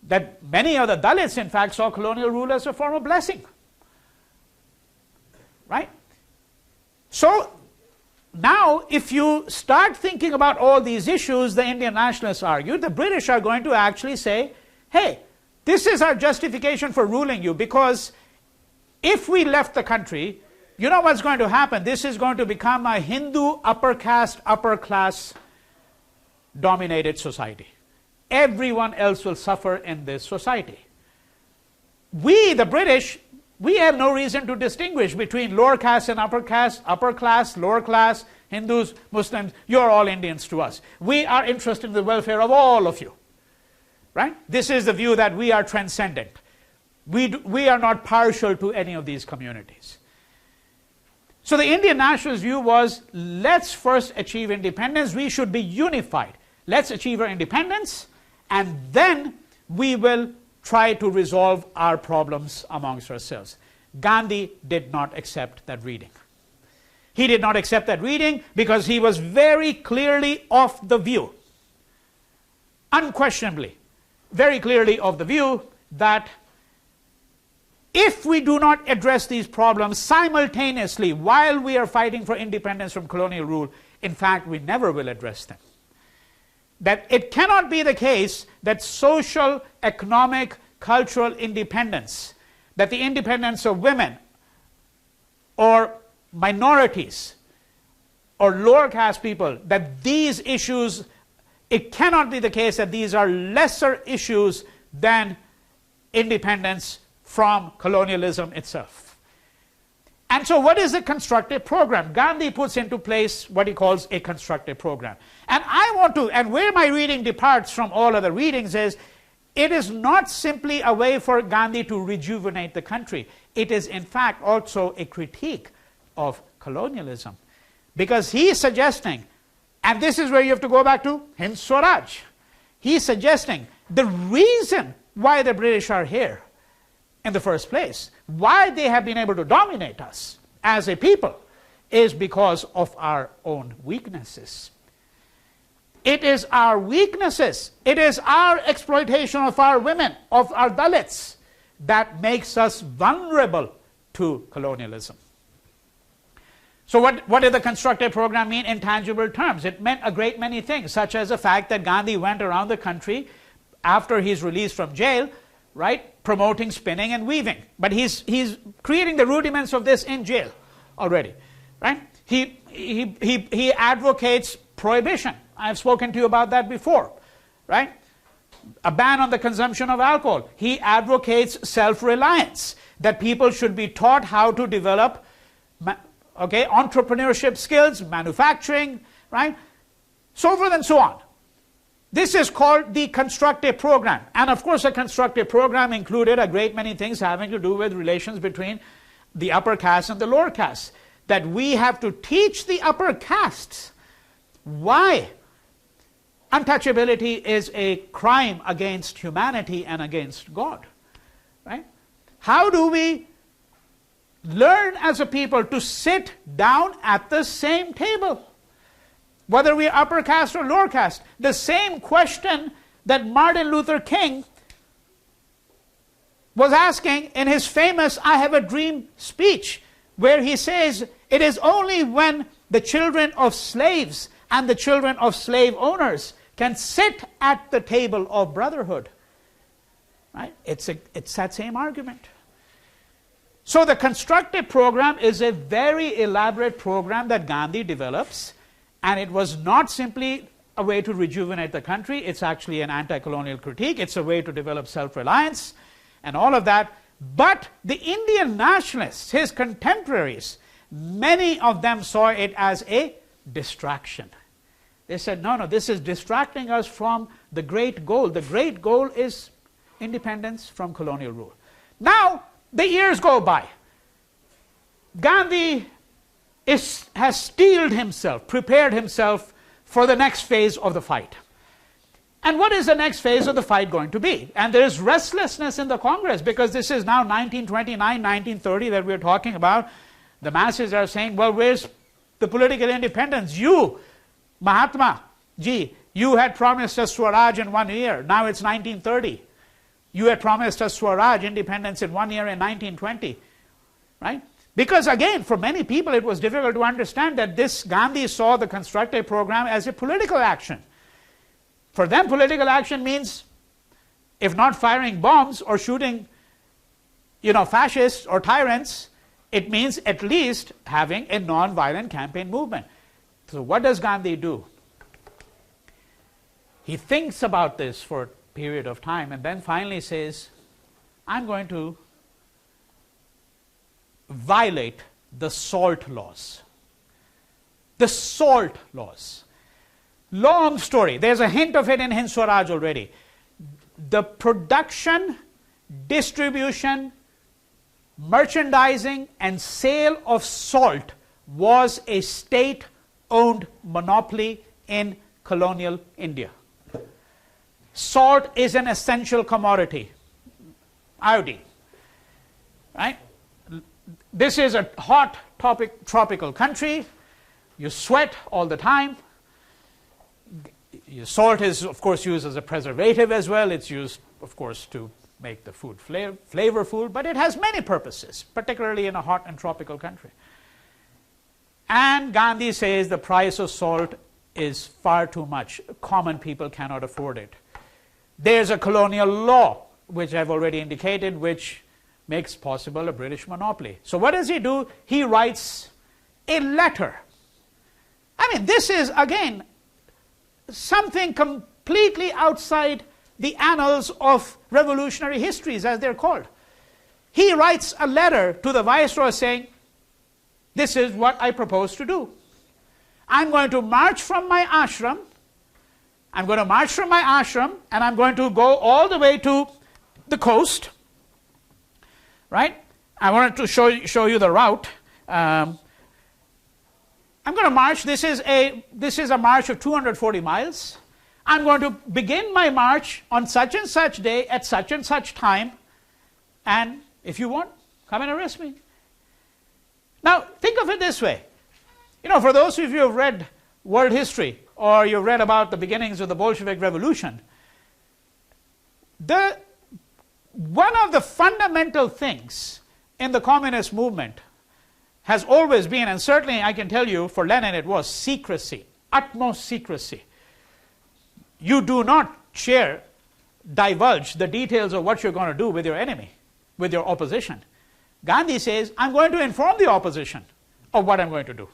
That many of the Dalits, in fact, saw colonial rule as a form of blessing. Right? So, now, if you start thinking about all these issues, the Indian nationalists argued, the British are going to actually say, hey, this is our justification for ruling you, because if we left the country, you know what's going to happen? This is going to become a Hindu upper caste, upper class dominated society. Everyone else will suffer in this society. We, the British, we have no reason to distinguish between lower caste and upper class, lower class, Hindus, Muslims. You're all Indians to us. We are interested in the welfare of all of you. Right? This is the view that we are transcendent. We are not partial to any of these communities. So the Indian nationalist view was, let's first achieve independence. We should be unified. Let's achieve our independence, and then we will try to resolve our problems amongst ourselves. Gandhi did not accept that reading. He did not accept that reading because he was very clearly of the view, unquestionably, very clearly of the view that if we do not address these problems simultaneously while we are fighting for independence from colonial rule, in fact, we never will address them. That it cannot be the case that social, economic, cultural independence, that the independence of women or minorities or lower caste people, that these issues, it cannot be the case that these are lesser issues than independence from colonialism itself. And so what is a constructive program? Gandhi puts into place what he calls a constructive program. And I want to, and where my reading departs from all other readings is, it is not simply a way for Gandhi to rejuvenate the country. It is in fact also a critique of colonialism. Because he is suggesting, and this is where you have to go back to Hind Swaraj, he is suggesting the reason why the British are here in the first place, why they have been able to dominate us as a people, is because of our own weaknesses. It is our weaknesses, it is our exploitation of our women, of our Dalits, that makes us vulnerable to colonialism. So what did the constructive program mean in tangible terms? It meant a great many things, such as the fact that Gandhi went around the country after he's released from jail, right, promoting spinning and weaving. But he's creating the rudiments of this in jail already, right? He advocates prohibition. I've spoken to you about that before, right? A ban on the consumption of alcohol. He advocates self-reliance, that people should be taught how to develop entrepreneurship skills, manufacturing, right? So forth and so on. This is called the constructive program. And of course, a constructive program included a great many things having to do with relations between the upper caste and the lower caste. That we have to teach the upper castes why untouchability is a crime against humanity and against God, right? How do we learn as a people to sit down at the same table, whether we are upper caste or lower caste? The same question that Martin Luther King was asking in his famous I Have a Dream speech, where he says, it is only when the children of slaves and the children of slave owners can sit at the table of brotherhood, right? It's that same argument. So the constructive program is a very elaborate program that Gandhi develops, and it was not simply a way to rejuvenate the country. It's actually an anti-colonial critique. It's a way to develop self-reliance and all of that. But the Indian nationalists, his contemporaries, many of them saw it as a distraction. They said, no, this is distracting us from the great goal. The great goal is independence from colonial rule. Now, the years go by. Gandhi has steeled himself, prepared himself for the next phase of the fight. And what is the next phase of the fight going to be? And there is restlessness in the Congress, because this is now 1929, 1930 that we're talking about. The masses are saying, well, where's the political independence? You, Mahatma Ji, you had promised us Swaraj in 1 year. Now it's 1930. You had promised us Swaraj, independence, in 1 year in 1920. Right? Because again, for many people it was difficult to understand that this Gandhi saw the constructive program as a political action. For them, political action means, if not firing bombs or shooting, fascists or tyrants, it means at least having a non-violent campaign movement. So what does Gandhi do? He thinks about this for a period of time and then finally says, I'm going to violate the salt laws. The salt laws. Long story. There's a hint of it in Hind Swaraj already. The production, distribution, merchandising, and sale of salt was a state-owned monopoly in colonial India. Salt is an essential commodity. Iodine. Right? This is a hot tropical country. You sweat all the time. Salt is, of course, used as a preservative as well. It's used, of course, to make the food flavorful, but it has many purposes, particularly in a hot and tropical country. And Gandhi says the price of salt is far too much. Common people cannot afford it. There's a colonial law, which I've already indicated, which makes possible a British monopoly. So what does he do? He writes a letter. I mean, this is, again, something completely outside the annals of revolutionary histories, as they're called. He writes a letter to the Viceroy saying, this is what I propose to do. I'm going to march from my ashram I'm going to march from my ashram, and I'm going to go all the way to the coast, right? I wanted to show you the route. I'm going to march. This is a march of 240 miles. I'm going to begin my march on such and such day at such and such time, and if you want, come and arrest me. Now, think of it this way. You know, for those of you who have read world history, or you've read about the beginnings of the Bolshevik Revolution, one of the fundamental things in the communist movement has always been, and certainly I can tell you for Lenin it was secrecy, utmost secrecy. You do not divulge the details of what you're going to do with your enemy, with your opposition. Gandhi says, I'm going to inform the opposition of what I'm going to do.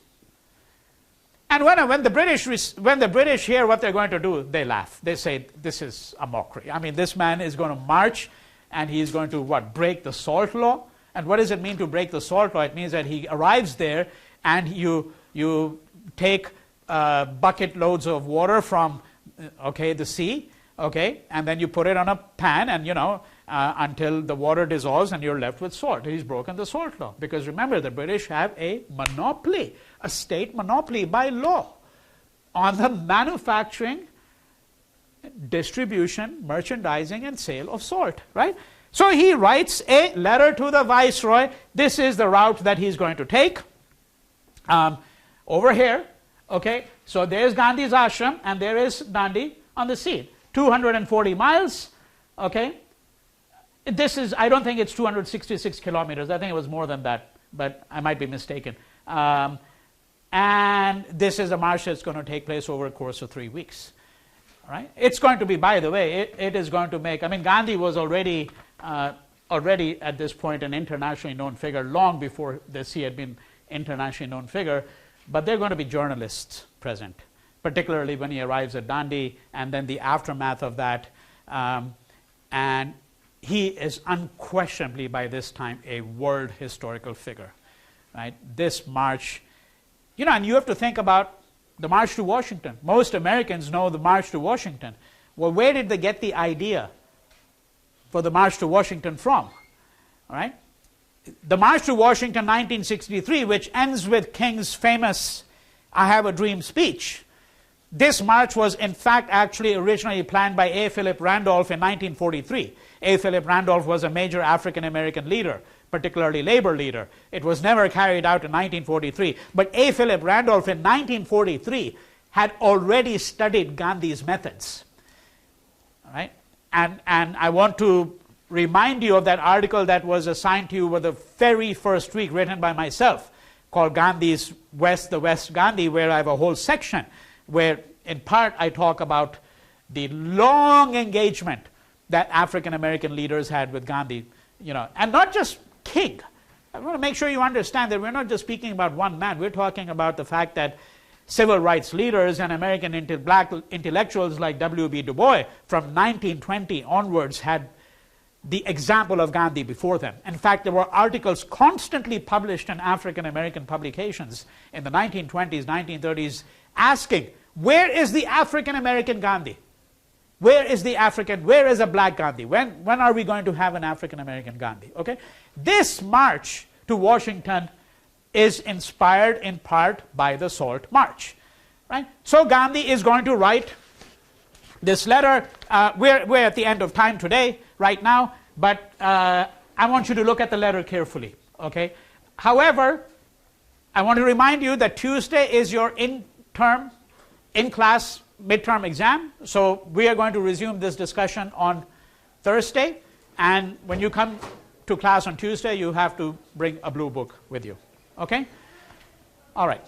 And when the British hear what they're going to do, they laugh. They say, this is a mockery. I mean, this man is going to march, and he's going to, break the salt law? And what does it mean to break the salt law? It means that he arrives there, and you take bucket loads of water from, the sea, and then you put it on a pan, and, until the water dissolves, and you're left with salt. He's broken the salt law. Because remember, the British have a monopoly, a state monopoly by law on the manufacturing, distribution, merchandising, and sale of salt, right? So he writes a letter to the Viceroy. This is the route that he's going to take. Over here, so there's Gandhi's ashram, and there is Dandi on the sea. 240 miles, I don't think it's 266 kilometers. I think it was more than that, but I might be mistaken. And this is a march that's going to take place over a course of 3 weeks. Right? It's going to be, by the way, it is going to make, Gandhi was already at this point an internationally known figure. Long before this, he had been internationally known figure. But there are going to be journalists present, particularly when he arrives at Dandi, and then the aftermath of that. And he is unquestionably, by this time, a world historical figure. Right? This march, and you have to think about the March to Washington. Most Americans know the March to Washington. Well, where did they get the idea for the March to Washington from? All right? The March to Washington 1963, which ends with King's famous I Have a Dream speech. This march was in fact actually originally planned by A. Philip Randolph in 1943. A. Philip Randolph was a major African American leader, particularly labor leader. It was never carried out in 1943. But A. Philip Randolph in 1943 had already studied Gandhi's methods. All right? And I want to remind you of that article that was assigned to you for the very first week, written by myself, called Gandhi's West, the West Gandhi, where I have a whole section where in part I talk about the long engagement that African American leaders had with Gandhi, and not just King. I want to make sure you understand that we're not just speaking about one man. We're talking about the fact that civil rights leaders and American black intellectuals like W.B. Du Bois from 1920 onwards had the example of Gandhi before them. In fact, there were articles constantly published in African American publications in the 1920s, 1930s, asking, where is the African American Gandhi? Where is a black Gandhi? When are we going to have an African American Gandhi? This march to Washington is inspired in part by the Salt March. Right? So Gandhi is going to write this letter. We're at the end of time today, right now, but I want you to look at the letter carefully. However, I want to remind you that Tuesday is your in-class midterm exam. So we are going to resume this discussion on Thursday. And when you come to class on Tuesday, you have to bring a blue book with you. Okay? All right.